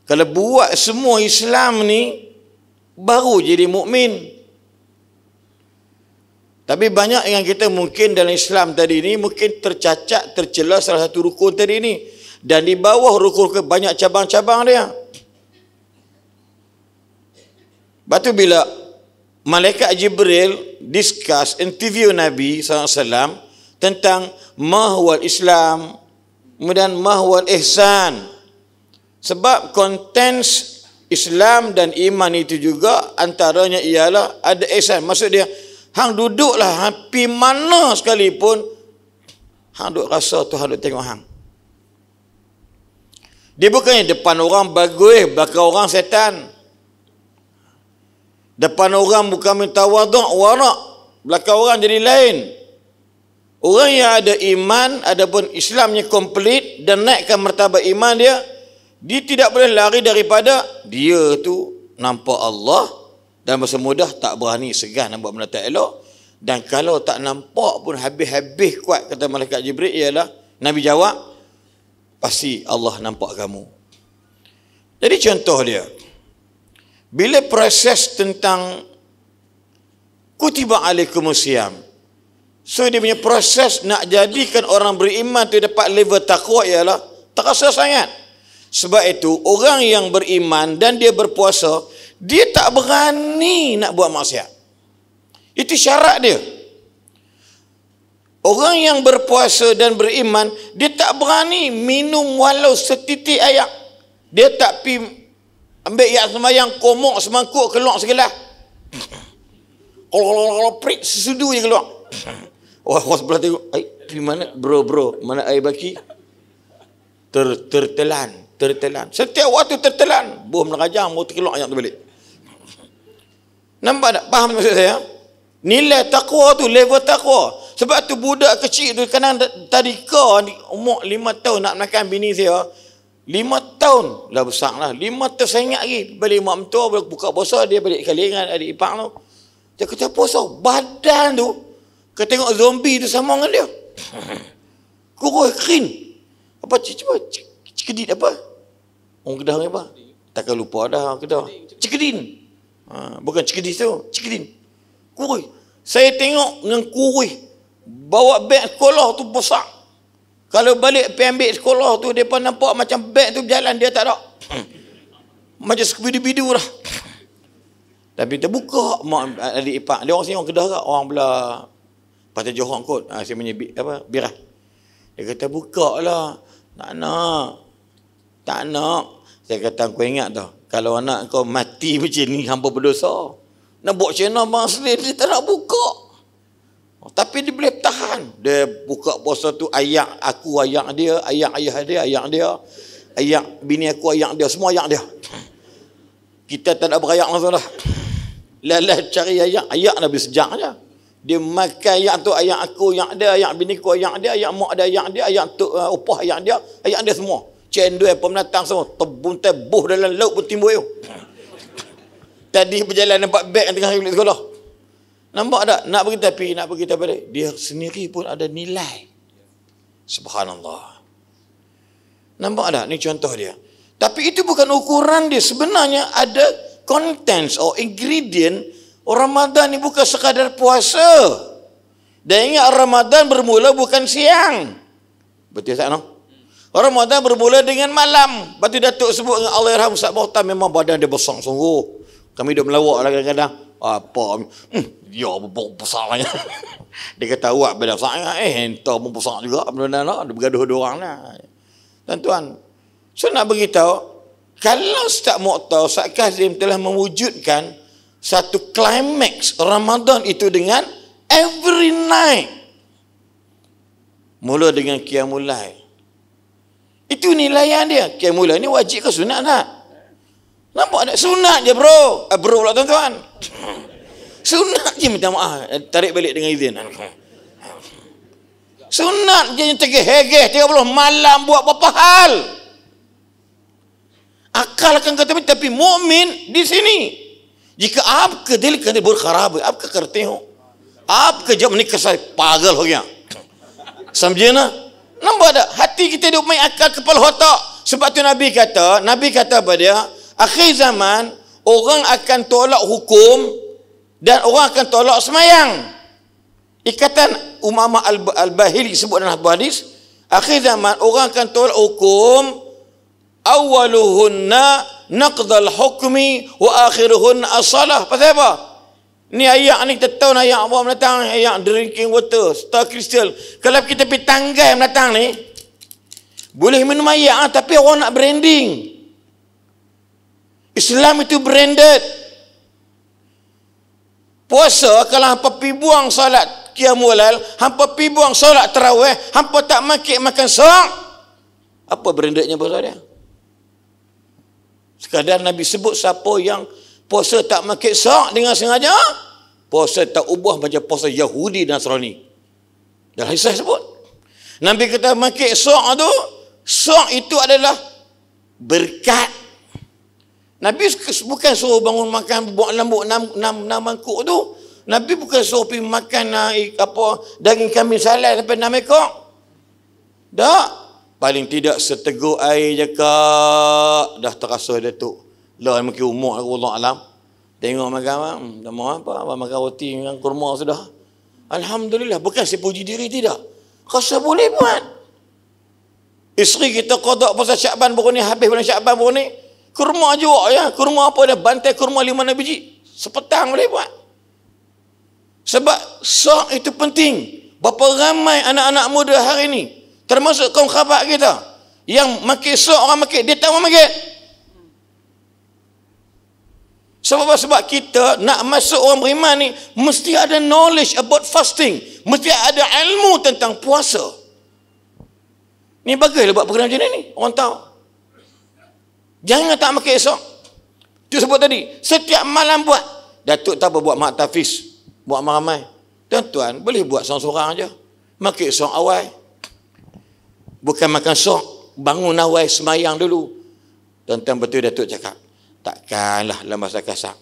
S2: Kalau buat semua Islam ni, baru jadi mukmin. Tapi banyak yang kita mungkin dalam Islam tadi ni mungkin tercacat, tercela salah satu rukun tadi ni. Dan di bawah rukun ke banyak cabang-cabang dia. Lepas tu bila Malaikat Jibril discuss, interview Nabi SAW tentang mahwal Islam, kemudian mahwal ihsan. Sebab kontens Islam dan iman itu juga antaranya ialah ada ihsan. Maksud dia, hang duduklah hampir mana sekalipun, hang duk rasa tu hang duk tengok hang. Dia bukannya depan orang bagus, belakang orang setan. Depan orang bukan minta warak, belakang orang jadi lain. Orang yang ada iman, adapun Islamnya komplit dan naikkan martabat iman dia, dia tidak boleh lari daripada dia tu nampak Allah dan masa mudah tak berani segan nak buat benda tak elok. Dan kalau tak nampak pun habis-habis kuat, kata Malaikat Jibril, ialah Nabi jawab, pasti Allah nampak kamu. Jadi contoh dia, bila proses tentang kutiba alaikumusiyam, so dia punya proses nak jadikan orang beriman tu dapat level takwa ialah terasa sangat. Sebab itu orang yang beriman dan dia berpuasa, dia tak berani nak buat maksiat. Itu syarat dia. Orang yang berpuasa dan beriman, dia tak berani minum walau setitik air. Dia tak pergi ambil yak sembahyang, komok semangkuk, keluar segelas. Kalau prik sesudu je keluar. Orang sebelah tengok, pergi mana? Bro, mana air baki? Tertelan. Setiap waktu tertelan. Boh mengerajang, mau terkeluar ayam tu balik. Nampak tak? Faham maksud saya? Nilai takwa tu, level takwa. Sebab tu budak kecil tu, kadang tadika umur 5 tahun nak makan bini saya. 5 tahun lah besar lah. 5 tahun saya ingat lagi. Balik mak mentua, buka puasa, dia balik kali dengan adik ipar tu. Dia kata puasa, badan tu, kau tengok zombie tu sama dengan dia. Kurus, kering. Apa, cuba, cekedit apa? Orang Kedah ni apa? Takkan lupa dah orang Kedah. Cekedin. Bukan cekedis tu, cekedin. Kurus. Saya tengok dengan kurus. Bawa beg sekolah tu besar. Kalau balik pergi ambil sekolah tu, mereka nampak macam beg tu berjalan, dia tak ada. Macam sebidu-bidu lah. Tapi terbuka mak adik ipar. Dia orang sini orang Kedah ke? Orang belah Pantai Johor kot. Saya punya birah. Dia kata buka lah. Tak nak. Saya kata kau ingat tau. Kalau anak kau mati macam ni, hamba berdosa. Nak buat macam mana bang Selim, dia tak nak buka. Tapi dia boleh tahan. Dia buka puasa tu, ayak aku, ayak dia, ayak ayah dia, ayak dia, ayak bini aku, ayak dia, semua ayak dia. Kita tak nak berayak langsung dah. Lalah cari ayak Nabi sejak je. Dia makan ayak tu, ayak aku, ayak dia, ayak bini aku, ayak dia, ayak mak dia, ayak dia, ayak tu upah ayak dia semua. Cendol pemenatang semua, tebun tebuh dalam laut bertimbul tu. Tadi berjalan nampak beg yang tengah balik sekolah. Nampak tak? Nak pergi tapi dia sendiri pun ada nilai. Subhanallah. Nampak tak? Ni contoh dia. Tapi itu bukan ukuran dia. Sebenarnya ada contents or ingredient. Ramadan ni bukan sekadar puasa. Dan ingat Ramadan bermula bukan siang. Betul tak no? Ramadan bermula dengan malam. Lepas tu Datuk sebut dengan Allahyarham Ustaz Mohtar, memang badan dia besar sungguh. Kami duduk melawak lah kadang-kadang. Apa? Ya, besarnya. Dia kata, awak beda besar. Entah pun besar juga. Benda nak. Dia bergaduh dua orang lah. Tuan-tuan. So nak beritahu, kalau Ustaz Mohtar, Ustaz Kazim telah mewujudkan satu climax Ramadan itu dengan every night. Mula dengan Qiyamul Lail. Itu nilaian dia. Qiyamul Lail ni wajib ke sunat tak? Nampak tak? Sunat je bro. Bro lah tuan-tuan. Sunat je, minta maaf. Tarik balik dengan izin. Sunat je yang tegih-hegeh 30 malam buat berapa hal. Akal akan kata tapi mukmin di sini. Jika आपके दिल के अंदर बहुत खराब है, आप क्या करते हो? आपके जब निकल पागल हो गया. समझे ना? Nampak tak? Hati kita duk main akal kepala otak. Sebab tu Nabi kata apa dia? Akhir zaman, orang akan tolak hukum dan orang akan tolak semayang. Ikatan Umamah Al-Bahili sebut dalam hadis, akhir zaman orang akan tolak hukum, awaluhunna naqdal hukmi wa akhiruhunna as-salah. Pasal apa? Ni ayat ni kita tahu ayat apa mendatang, ayat drinking water, star crystal. Kalau kita pergi tanggai mendatang ni, boleh minum ayat tapi orang nak branding. Islam itu branded. Puasa kalau hampa pi buang solat qiyamul lail, hampa pi buang solat tarawih, hampa tak makan sok, apa brandednya puasa dia? Sekadar Nabi sebut siapa yang puasa tak makan sok dengan sengaja, puasa tak ubah macam puasa Yahudi dan Nasrani. Dalam hadis sebut. Nabi kata makan sok itu adalah berkat. Nabi bukan suruh bangun makan buat lambuk 6 mangkuk tu. Nabi bukan suruh pergi makan daging kambing salai sampai 6 ekor. Tak. Paling tidak seteguk air je kak. Dah terasa Datuk. Lah mungkin umur aku Allah alam. Tengok makan tak mau apa. Makan roti dengan kurma sudah. Alhamdulillah. Bukan saya puji diri, tidak. Rasa boleh buat. Isteri kita qada pasal Syakban baru ni, habis bulan Syakban baru ni. Kurma juga ya. Kurma apa dia? Bantai kurma 5 biji. Sepetang boleh buat. Sebab sok itu penting. Berapa ramai anak-anak muda hari ini, termasuk kaum khabat kita, yang makan sok, orang makan, dia tak mau makan. Sebab kita nak masuk orang beriman ni, mesti ada knowledge about fasting. Mesti ada ilmu tentang puasa. Ni baguslah buat program macam ni. Orang tahu. Jangan tak makan esok. Itu sebut tadi. Setiap malam buat. Datuk tak apa buat mak tafiz. Buat ramai. Tuan-tuan boleh buat seorang-seorang aja. Makan esok awal. Bukan makan esok. Bangun awal semayang dulu. Tuan-tuan betul Datuk cakap. Takkanlah dalam masa kasar.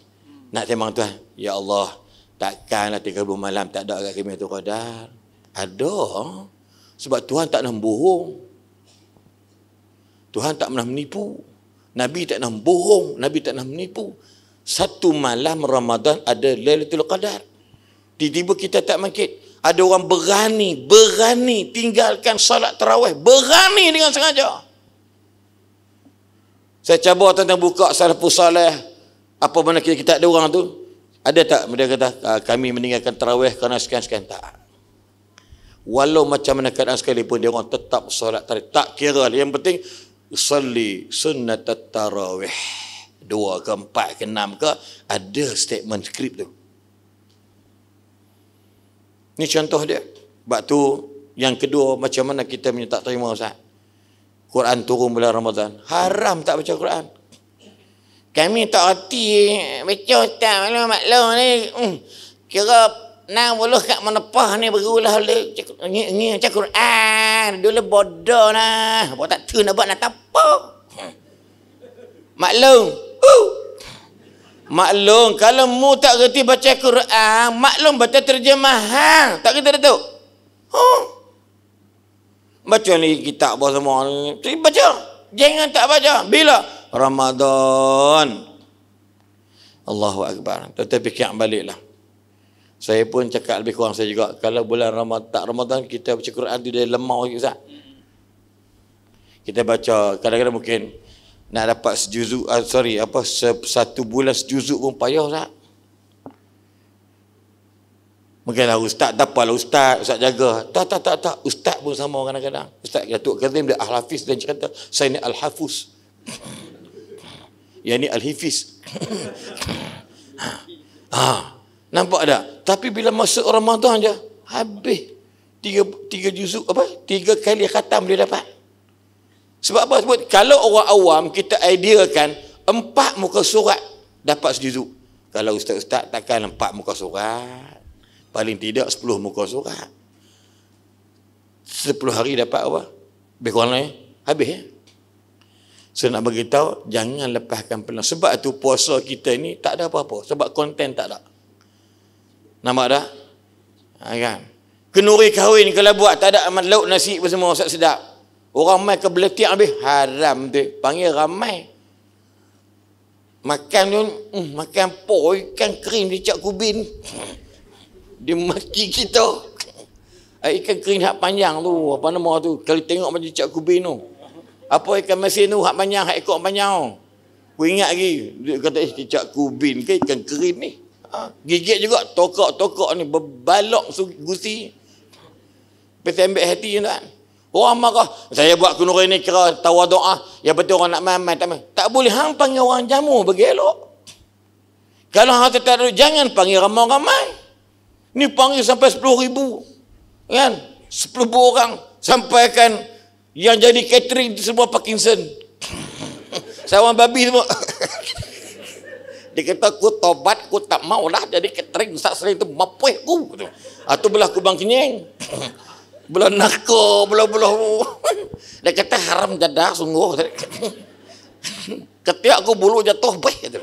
S2: Nak sembang tuan. Ya Allah. Takkanlah 30 malam tak ada agak Lailatul Qadar. Ada. Sebab Tuhan tak nak bohong. Tuhan tak pernah menipu. Nabi tak nak bohong, Nabi tak nak menipu. Satu malam Ramadan ada Lailatul Qadar. Tiba-tiba kita tak makin. Ada orang berani tinggalkan salat tarawih, berani dengan sengaja. Saya cabar tentang buka salafus salih, apa mana kita ada orang tu? Ada tak dia kata kami meninggalkan tarawih kerana sekian-sekian? Tak. Walau macam mana keadaan sekalipun dia orang tetap solat tarawih. Tak kira, yang penting usalli sunnat tarawih 2 ke 4 ke 6 ke, ada statement skrip tu. Ni contoh dia. Sebab tu yang kedua, macam mana kita punya tak terima Ustaz? Quran turun bulan Ramadan, haram tak baca Quran. Kami tak erti baca Ustaz maklum ni. Kira 60 kat menepah ni berulah ni baca Quran. Dulu bodoh lah. Apa tak tahu nak buat nak apa. Maklum. Maklum. Kalau mu tak kerti baca Quran, maklum baca terjemahan. Tak kerti Datuk? Baca ni kitab apa semua ni. Baca. Jangan tak baca. Bila? Ramadan. Allahu Akbar. Tetapi fikir baliklah. Saya pun cakap lebih kurang saya juga. Kalau bulan Ramadan kita baca Quran tu dia lemah lagi Ustaz. Kita baca kadang-kadang mungkin nak dapat sejuzuk, satu bulan sejuzuk pun payah Ustaz. Mungkinlah Ustaz tak apalah Ustaz jaga. Tak. Ustaz pun sama kadang-kadang. Ustaz Datuk Kazim dia Al-Hafiz dan cerita saya ni Al-Hafuz. Yang ni Al-Hifiz. Nampak tak? Tapi bila masuk Ramadan je, habis. Tiga juzuk, 3 kali khatam dia dapat. Sebab apa? Sebab kalau orang awam, kita ideakan 4 muka surat dapat sejuzuk. Kalau ustaz-ustaz takkan 4 muka surat. Paling tidak 10 muka surat. 10 hari dapat apa? Lebih kurang lain. Habis ya? Saya nak beritahu, jangan lepaskan peluang. Sebab tu puasa kita ni tak ada apa-apa. Sebab konten tak ada. Nampak tak? Kan? Kenuri kahwin kalau buat tak ada amat lauk nasi apa semua sedap. Orang mai ke beletiak habis. Haram tu. Panggil ramai. Makan tu, makan ikan kering dicak kubin. Dia maki kita. Ikan kering hak panjang tu, apa nama tu? Kalau tengok macam dicak kubin tu. Apa ikan masin tu hak panjang, hak ekor panjang tu. Aku ingat lagi, dia kata dicak kubin ke ikan kering ni. Gigit juga tokok-tokok ni berbalok gusi. Pasal ambil hati kan. Orang marah, saya buat kunuri ni kira tawar doa. Ya betul orang nak mamat tak boleh hang panggil orang jamu bagi elok. Kalau hang tak ada, jangan panggil ramai-ramai. Ni panggil sampai 10,000. Kan? 10 orang sampaikan yang jadi catering semua Parkinson. Sawan babi semua. Dia kata aku tobat, aku tak mau lah jadi catering Ustaz selain tu mapuih aku. Atau belah kubang kenyang. Belah nako, belah-belah. Dia kata haram jadah sungguh. Ketiak aku bulu jatuh baik kata.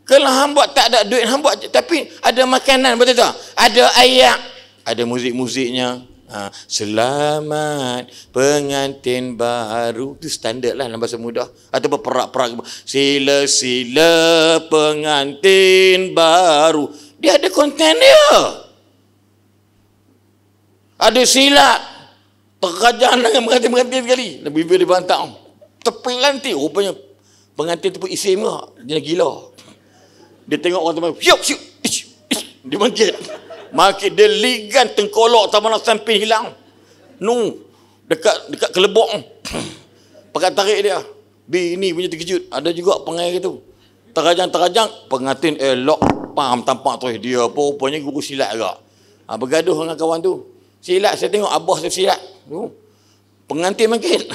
S2: Kalau hang buat tak ada duit, hang buat tapi ada makanan betul tak? Ada ayat, ada muzik-muziknya. Selamat pengantin baru. Itu standard lah dalam bahasa mudah. Atau berperak-perak. Sila-sila pengantin baru. Dia ada konten dia. Ada silat. Terkajang dengan pengantin-pengantin sekali. Bibir dia bantang. Terpelantik. Rupanya pengantin tu pun isim ke. Dia gila. Dia tengok orang teman. Syuk, syuk. Dia bangkit. Makin dia ligan tengkolok sama nak sampai hilang. Dekat kelebok. Pakai tarik dia. Bini punya terkejut. Ada juga pengai gitu. Terajang-terajang. Pengantin elok. Paham tampak tu. Dia apa rupanya guru silat agak. Bergaduh dengan kawan tu. Silat, saya tengok abah tu silat. Pengantin makin.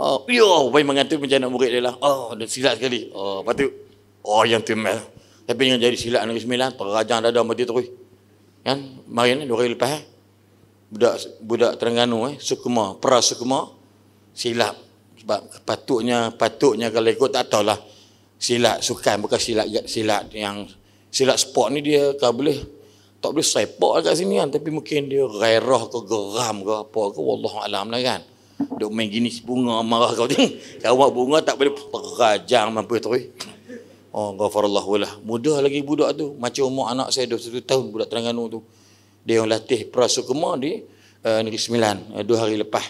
S2: Rupanya pengantin macam anak murid dia lah. Dia silat sekali. Lepas tu, yang timel. Tapi dengan jadi silat Negeri Sembilan, terajang dada mati terus. Kan? Mari ni, 2 hari lepas. Budak Terengganu, Sukma, Prasukma, silat. Sebab patutnya kalau ikut tak tahulah. Silat sukan, bukan silat yang silat sport ni dia kalau boleh tak boleh sepak kat sini kan, tapi mungkin dia gairah ke geram ke apa ke, wallahualam lah kan. Duk main gini bunga marah kau ni. Kawat bunga tak boleh terajang mampu terus. Ghafarallahu lah. Mudah lagi budak tu. Macam umur anak saya 21 tahun budak Terengganu tu. Dia yang latih Prasukma di Negeri Sembilan 2 hari lepas.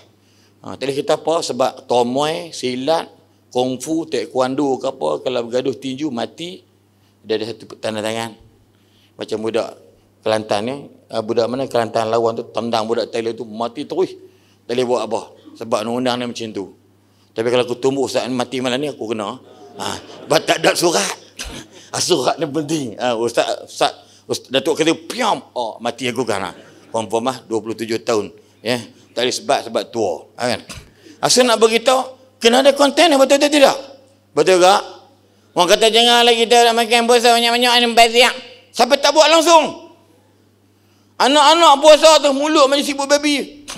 S2: Tadi kita apa sebab tomoy, silat, kungfu, taekwondo ke apa, kalau bergaduh tinju mati, dia ada satu tanda tangan. Macam budak Kelantan ni, budak mana Kelantan lawan tu tendang budak Thailand tu mati terus. Tak boleh buat apa. Sebab undang-undang ni macam tu. Tapi kalau aku tumbuk ustaz mati malam ni aku kena. Sebab tak ada surat. Surat ni penting. Ustaz Datuk kata piam, mati aku kan. Confirm 27 tahun. Ya. Tak boleh sebab tua. Kan? Asal nak beritahu kena ada konten betul atau tidak? Betul tak? Orang kata jangan lagi kita nak makan puasa banyak-banyak ni baziak. Siapa tak buat langsung? Anak-anak puasa tu mulut macam sibuk babi.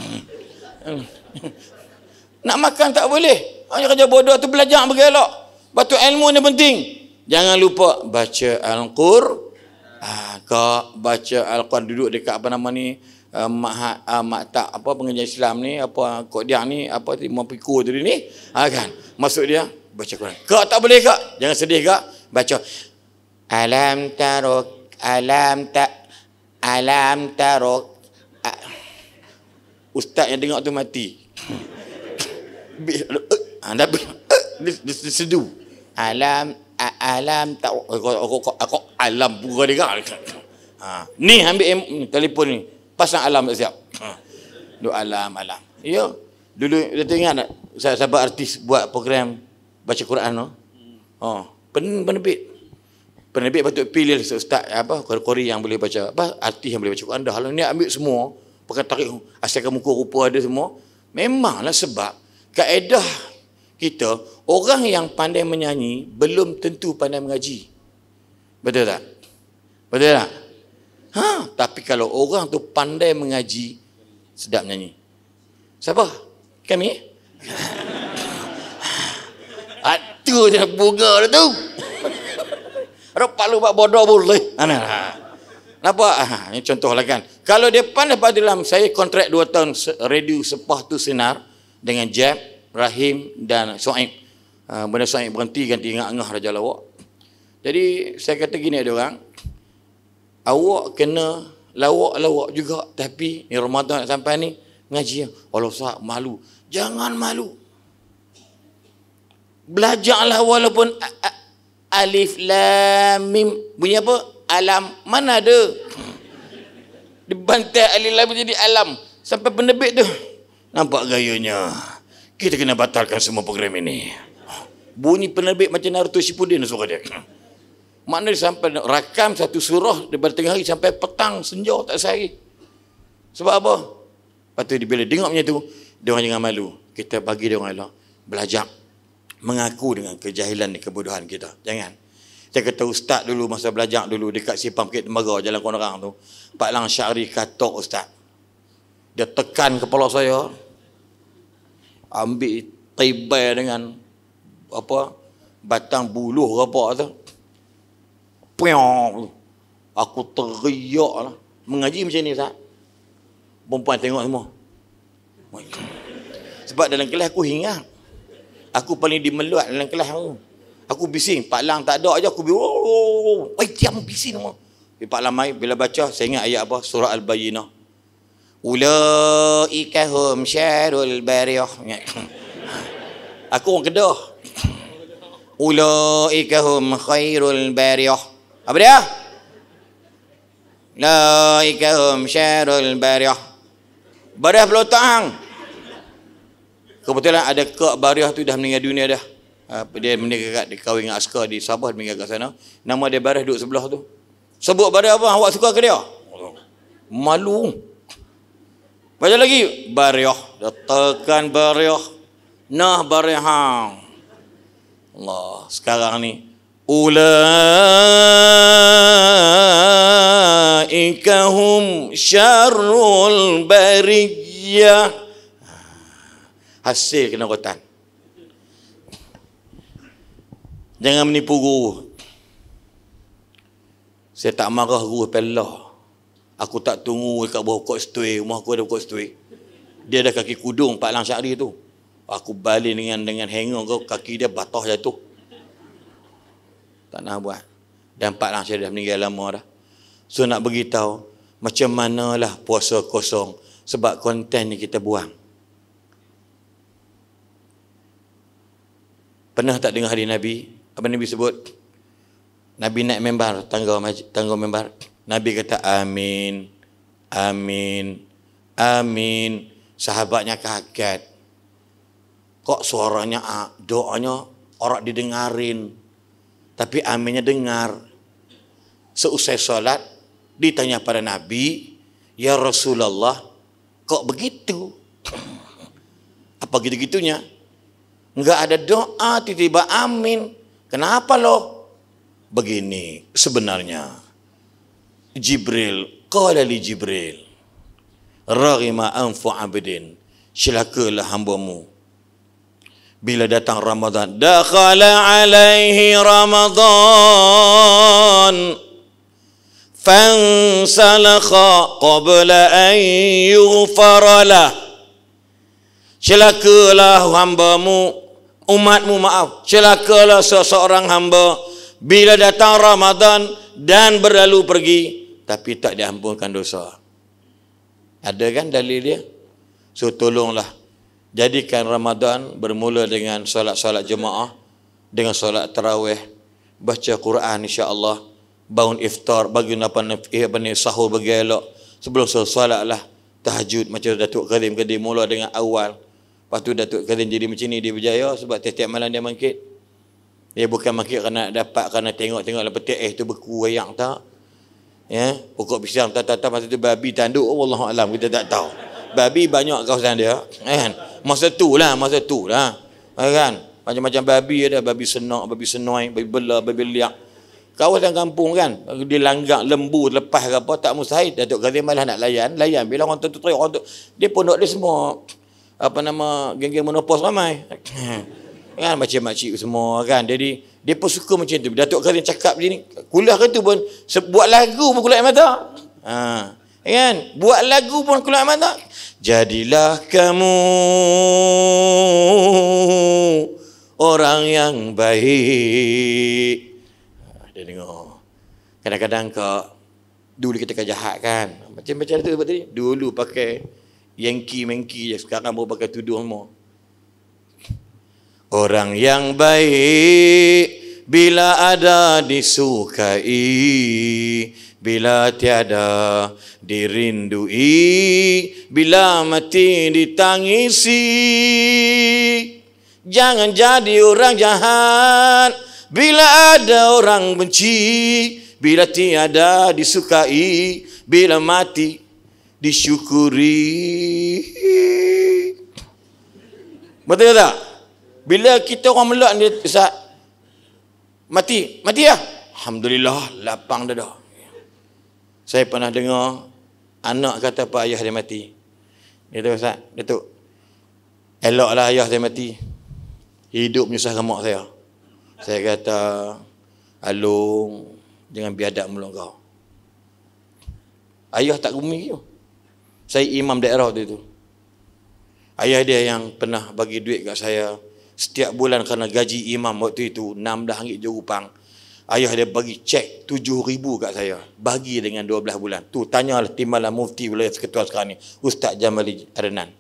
S2: Nak makan tak boleh. Hanya kerja bodoh tu belajar bagi elok. Batu ilmu ni penting. Jangan lupa baca Al-Quran. Baca Al-Quran duduk dekat apa nama ni? Maktab apa pengajian Islam ni, apa Qodian ni, apa Imam Piku tu ni. Kan. Masuk dia baca Quran. Kak tak boleh kak. Jangan sedih kak. Baca Alam tarok. Ustaz yang tengok tu mati. Dia sedu. Alam tarok. Aku alam pura dia kan. Ni ambil telefon ni. Pasang alam tak siap. Duk alam. Ya. Dulu dia tengok tak? Sahabat artis buat program baca Quran tu. Penerbit patut pilih ustaz kori yang boleh baca artis yang boleh baca Quran. Dah ni ambil semua pakai tarik asalkan muka rupa ada semua. Memanglah sebab kaedah kita orang yang pandai menyanyi belum tentu pandai mengaji. Betul tak? Tapi kalau orang tu pandai mengaji sedap nyanyi. Siapa? Kami? Itu je bunga tu. Rupa lu buat bodoh boleh. Nampak? Ini contohlah kan. Kalau depan dapat dalam saya kontrak 2 tahun radio Sepah tu Sinar dengan Jeb, Rahim dan Soaib. Benda Soaib berhenti ganti ngah Raja Lawak. Jadi saya kata gini ada orang, awak kena lawak juga, tapi ni Ramadan nak sampai ni ngaji. Allah Ustaz malu. Jangan malu. Belajarlah walaupun alif lam mim bunyi apa? Alam mana ada? Dibantai alif lam jadi alam sampai penerbit tu. Nampak gayanya. Kita kena batalkan semua program ini. Bunyi penerbit macam Naruto Shippuden suara dia. Maknanya sampai rakam satu surah daripada tengah hari sampai petang senja tak sehari. Sebab apa? Lepas tu bila tengok macam tu, dia orang jangan malu. Kita bagi dia orang belajar mengaku dengan kejahilan dan kebodohan kita. Jangan. Saya kata ustaz dulu masa belajar dulu dekat Simpang Bukit Tembagau Jalan Konorang tu, Pak Lang Syahri katok ustaz. Dia tekan kepala saya. Ambil tibai dengan apa? Batang buluh ke apa tu. Piong. Aku teriak lah. Mengaji macam ni ustaz. Perempuan tengok semua. Sebab dalam kelas aku hingat. Aku paling dimeluat dalam kelas tu. Aku bising, Pak Lang tak ada aja aku diam bising semua. Pak Lang mai bila baca saya ingat ayat apa? Surah Al-Bayyinah. Ulaika hum syarul bariyah. Aku orang Kedah. Ulaika hum khairul bariyah. Apa dia? Ulaika hum syarul bariyah. Bariyah pelotang. Kebetulan ada Kak Bariyah tu dah meninggal dunia dah. Dia menikah dia kahwin dengan askar di Sabah, dia meninggal kat sana. Nama dia Bariyah duduk sebelah tu. Sebut Bariyah apa? Awak suka ke dia? Malu. Baca lagi. Bariyah. Dia tekan Bariyah. Nah Bariyah. Allah. Sekarang ni. Ulaika hum syarrul bariyah. Hasil kena rotan. Jangan menipu guru. Saya tak marah guru pelah. Aku tak tunggu dekat bawah pokok setui. Rumah aku ada pokok setui. Dia ada kaki kudung Pak Lang Syahri tu. Aku balik dengan hanger kau, kaki dia batah jatuh. Tak nak buat. Dan Pak Lang Syahri dah meninggal lama dah. So nak beritahu macam manalah puasa kosong sebab konten ni kita buang. Pernah tak dengar hadis Nabi? Apa Nabi sebut? Nabi naik mimbar, tangga mimbar. Nabi kata amin, amin, amin. Sahabatnya kaget. Kok suaranya doanya orang didengarin. Tapi aminnya dengar. Seusai solat, ditanya pada Nabi, ya Rasulullah, kok begitu? Apa gitu-gitunya? Enggak ada doa, tiba-tiba amin. Kenapa loh? Begini, sebenarnya Jibril, qala li Jibril, raghima anfu abdin, celakalah hambamu. Bila datang Ramadan, dakhala alaihi Ramadan, fansalakha qabla an yughfara lah. Celakalah hambamu, umatmu maaf, celakalah seseorang hamba bila datang Ramadan dan berlalu pergi tapi tak diampunkan dosa. Ada kan dalil dia? So tolonglah jadikan Ramadan bermula dengan solat-solat jemaah, dengan solat tarawih, baca Quran insya-Allah, bangun iftar, bagi sahur bagi elok. Sebelum solatlah tahajud macam Datuk Karim mula dengan awal. Lepas tu Datuk Karim jadi macam ni, dia berjaya sebab tiap-tiap malam dia mangkit. Dia bukan mangkit kerana dapat, kerana tengok-tengok lah petik tu beku wayang tak. Ya, pokok pisang tak masa tu babi tanduk, wallahu alam kita tak tahu. Babi banyak kawasan dia, kan. Masa tu lah. Kan? Macam-macam babi ada, babi senak, babi senoi, babi bela, babi liak. Kawasan kampung kan, dia langgak lembu lepas ke apa tak mustahil. Datuk Karim malah nak layan bila orang tu dia pondok dia semua apa nama geng-geng monopos ramai. Kan makcik-makcik semua kan. Jadi dia pun suka macam tu. Datuk Kazim cakap macam ni, kuliah ke tu pun buat lagu pun keluar air mata. Kan? Buat lagu pun keluar air mata. Jadilah kamu orang yang baik. Dia dengar. Kadang-kadang dulu kita jahat kan. Macam tu sebab tadi. Dulu pakai Yankee je. Sekarang baru pakai tudung semua. Orang yang baik bila ada disukai, bila tiada dirindui, bila mati ditangisi. Jangan jadi orang jahat bila ada orang benci, bila tiada disukai, bila mati disyukuri. Betul tak? Bila kita orang melak ni, Ustaz, mati lah. Alhamdulillah, lapang dah. Saya pernah dengar anak kata pak ayah dia mati. Dia kata, Ustaz, Datuk, eloklah ayah saya mati. Hidup menyusahkan mak saya. Saya kata, Alung, jangan biadab mulut kau. Ayah tak bumi tu. Saya imam daerah tu. Ayah dia yang pernah bagi duit kat saya. Setiap bulan kerana gaji imam waktu itu RM16 je upang. Ayah dia bagi cek 7,000 kat saya. Bagi dengan 12 bulan. Tu tanyalah timbalan mufti wilayah Ketua sekarang ni, Ustaz Jamali Adnan.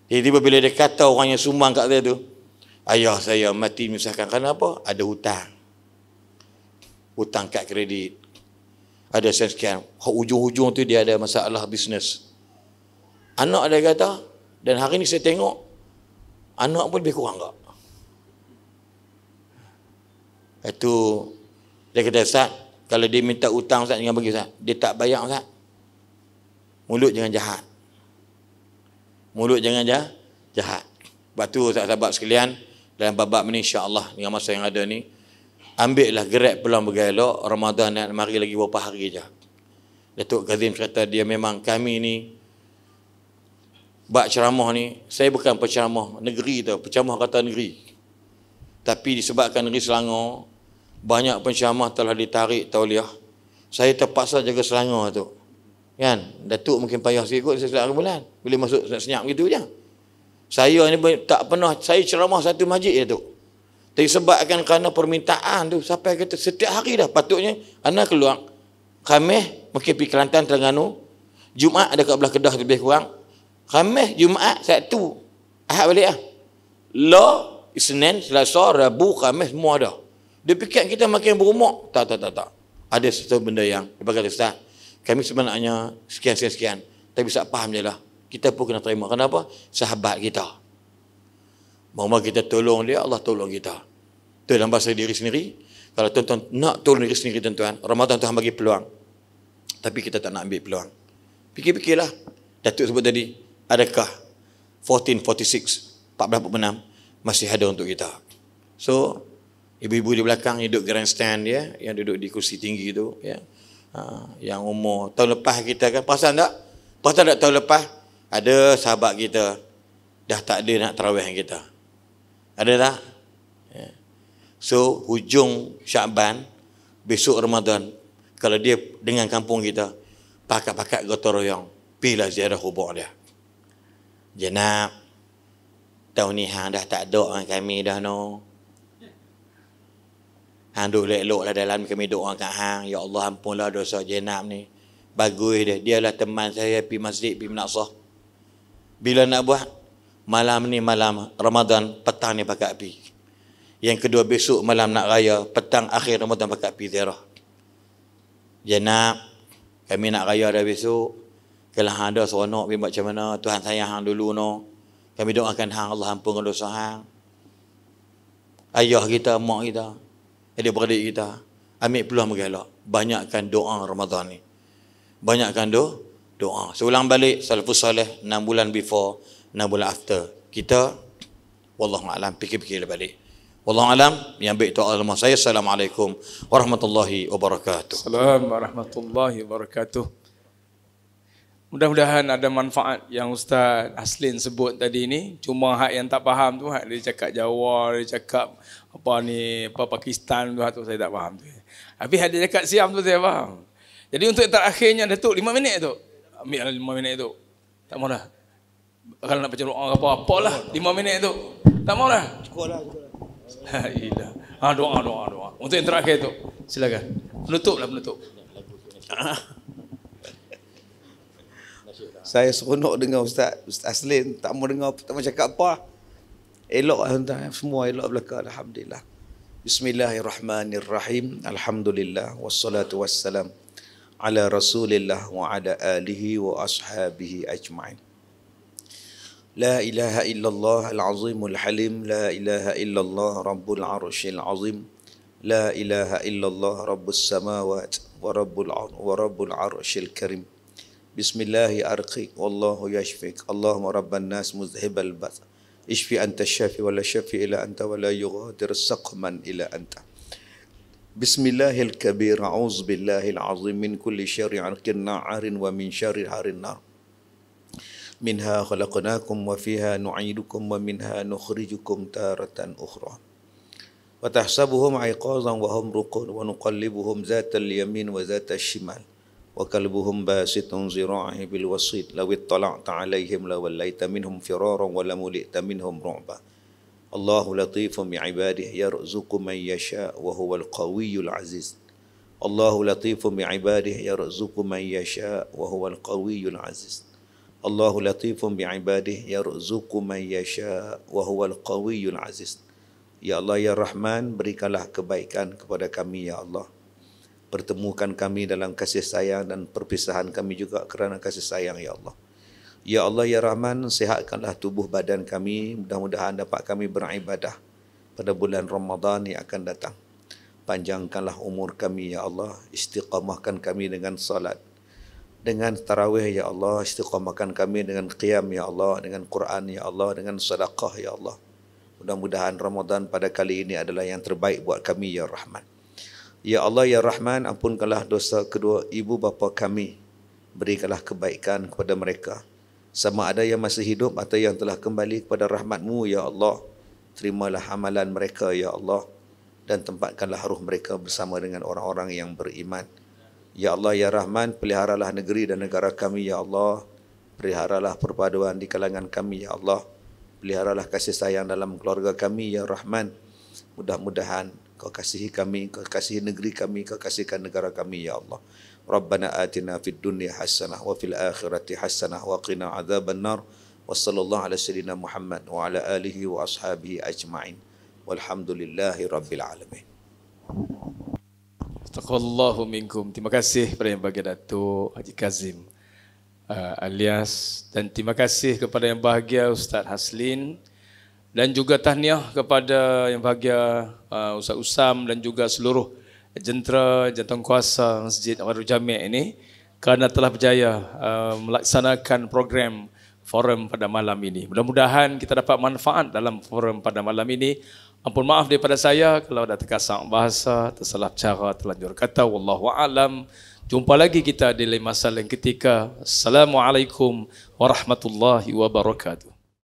S2: Jadi bila dia kata orang yang sumbang kat saya tu, ayah saya mati menyusahkan. Kenapa? Ada hutang. Hutang kad kredit. Ada sekian. Hujung-hujung tu dia ada masalah bisnes. Anak dia kata, dan hari ni saya tengok anak pun lebih kurang tak? Itu dia kata, Ustaz, kalau dia minta hutang Ustaz jangan bagi Ustaz. Dia tak bayar Ustaz. Mulut jangan jahat. Mulut jangan jahat. Sebab tu sahabat sekalian, dalam bab ni insya-Allah dengan masa yang ada ni, ambillah gerak peluang bergelak. Ramadan nak mari lagi beberapa hari je. Datuk Kazim kata dia memang kami ni bab ceramah ni, saya bukan penceramah negeri tu, penceramah kata negeri. Tapi disebabkan negeri Selangor, banyak penceramah telah ditarik tauliah. Saya terpaksa jaga Selangor tu. Kan? Datuk mungkin payah sikit kot, saya selama bulan. Boleh masuk senyap gitu je. Saya ni tak pernah, saya ceramah satu masjid je tu. Tapi sebabkan kerana permintaan tu, sampai kata setiap hari dah, patutnya anak keluar. Khamis, mungkin pergi Kelantan, Terengganu. Jumaat ada kat belah Kedah lebih kurang. Khamis, Jumaat, Sabtu, Ahad balik lah. Isnin, Selasa, Rabu, Khamis, semua ada. Dia fikir kita makin berumur. Tak. Ada satu benda yang dia kata, Ustaz, kami sebenarnya sekian. Tapi Ustaz faham je lah. Kita pun kena terima. Kenapa? Sahabat kita. Bahawa kita tolong dia, Allah tolong kita. Itu dalam bahasa diri sendiri. Kalau tuan-tuan nak tolong diri sendiri, tuan-tuan, Ramadan Tuhan bagi peluang. Tapi kita tak nak ambil peluang. Fikir-fikirlah. Datuk sebut tadi, adakah 1446 masih ada untuk kita? So, ibu-ibu di belakang yang duduk grandstand dia, yang duduk di kursi tinggi tu, ya, yang umur tahun lepas kita kan, perasan tak tahun lepas ada sahabat kita dah tak ada nak tarawih dengan kita, ada tak? Ya. So hujung Syaban, besok Ramadan, kalau dia dengan kampung kita, pakat-pakat gotong royong pilah ziarah kubur dia. Jenab, tahun ni hang dah tak doa dengan kami dah no. Hang duk elok lah dalam kami doa kat hang. Ya Allah, ampunlah dosa Jenab ni. Bagus dia. Dialah teman saya pergi masjid, pergi menaqsah. Bila nak buat? Malam ni malam Ramadan, petang ni pakat pergi. Yang kedua besok malam nak raya, petang akhir Ramadan pakat pergi ziarah. Jenab, kami nak raya dah besok. Kalau hang ada seronok pergi buat macam mana, Tuhan sayang hang dulu no. Kami doakan hang, Allah ampunkan dosa hang. Ayah kita, mak kita, adik-beradik kita, ambil peluang bergelak. Banyakkan doa Ramadan ni. Banyakkan doa. Seulang balik, salafus salih, 6 bulan before, 6 bulan after. Kita, wallahualam, fikir-fikir balik. Wallahualam, yang baik itu Allah saya. Assalamualaikum warahmatullahi wabarakatuh.
S1: Assalamualaikum warahmatullahi wabarakatuh. Mudah-mudahan ada manfaat yang Ustaz Haslin sebut tadi ni. Cuma hak yang tak faham tu, hak dia cakap Jawa, dia cakap Pakistan tu saya tak faham tu. Tapi hak dia cakap Siam tu saya faham. Jadi untuk yang terakhirnya Datuk 5 minit tu. Ambil 5 minit tu. Tak mau dah. Kalau nak baca doa apa-apa lah 5 minit tu. Tak mau dah.
S2: Cukup lah.
S1: Doa. Untuk yang terakhir tu. Silakan. Penutup.
S3: Saya seronok dengar Ustaz Haslin, tak mau dengar, tak mau cakap apa. Elok lah, semua elok belaka, alhamdulillah. Bismillahirrahmanirrahim. Alhamdulillah wassalatu wassalam ala Rasulillah wa ala alihi wa ashabihi ajma'in. La ilaha illallah al-azimul halim, la ilaha illallah rabbul arsyil azim, la ilaha illallah rabbus samawat wa rabbul arsyil karim. Bismillahi arqiq wallahu yashfik. Allahumma rabban nas muzhibal ba's. Ishfi anta syafi wa la syafi ila anta wa la yughadir saqman ila anta. Bismillahil kabir. A'udzu billahil azim min kulli syarri 'arqin na'arin wa min syarri harin nar. Minha khalaqnakum wa fiha nu'idukum wa minha nukhrijukum taratan ukhra. Wa tahsabuhum 'iqazan wa hum ruqud wa nuqallibuhum zatal yamin wa zatal shimal. وكلبهم باسط ذراعه بالوسيط لو اطلعت عليهم لوليت منهم فرارا ولملئت منهم رعبا الله لطيف بعباده يرزق من يشاء وهو القوي العزيز الله لطيف بعباده يرزق من يشاء وهو القوي العزيز الله لطيف بعباده يرزق من يشاء وهو القوي العزيز. Ya Allah, Ya Rahman, berikanlah kebaikan kepada kami, Ya Allah. Pertemukan kami dalam kasih sayang dan perpisahan kami juga kerana kasih sayang, Ya Allah. Ya Allah, Ya Rahman, sihatkanlah tubuh badan kami. Mudah-mudahan dapat kami beribadah pada bulan Ramadan yang akan datang. Panjangkanlah umur kami, Ya Allah. Istiqamahkan kami dengan salat, dengan tarawih, Ya Allah. Istiqamahkan kami dengan qiyam, Ya Allah. Dengan Quran, Ya Allah. Dengan sedekah, Ya Allah. Mudah-mudahan Ramadan pada kali ini adalah yang terbaik buat kami, Ya Rahman. Ya Allah, Ya Rahman, ampunkanlah dosa kedua ibu bapa kami. Berikanlah kebaikan kepada mereka, sama ada yang masih hidup atau yang telah kembali kepada rahmat-Mu, Ya Allah. Terimalah amalan mereka, Ya Allah, dan tempatkanlah ruh mereka bersama dengan orang-orang yang beriman. Ya Allah, Ya Rahman, peliharalah negeri dan negara kami, Ya Allah. Peliharalah perpaduan di kalangan kami, Ya Allah. Peliharalah kasih sayang dalam keluarga kami, Ya Rahman. Mudah-mudahan Kau kasihi kami, Kau kasihi negeri kami, Kau kasihkan negara kami, Ya Allah. Rabbana atina fid dunya hasanah wa fil akhirati hasanah wa qina adzaban nar. Wa sallallahu ala sayyidina Muhammad wa ala alihi wa ashabihi ajma'in. Walhamdulillahi rabbil alamin.
S1: Taqallahu minkum. Terima kasih kepada yang bahagia Datuk Haji Kazim alias, dan terima kasih kepada yang bahagia Ustaz Haslin. Dan juga tahniah kepada yang bahagia Ustaz Usam dan juga seluruh jentera jantankuasa Masjid Darul Jami' ini kerana telah berjaya melaksanakan program forum pada malam ini. Mudah-mudahan kita dapat manfaat dalam forum pada malam ini. Ampun maaf daripada saya kalau ada terkasar bahasa, tersalah cara, terlanjur kata. Wallahu a'lam. Jumpa lagi kita di lain masa lain ketika. Assalamualaikum warahmatullahi wabarakatuh.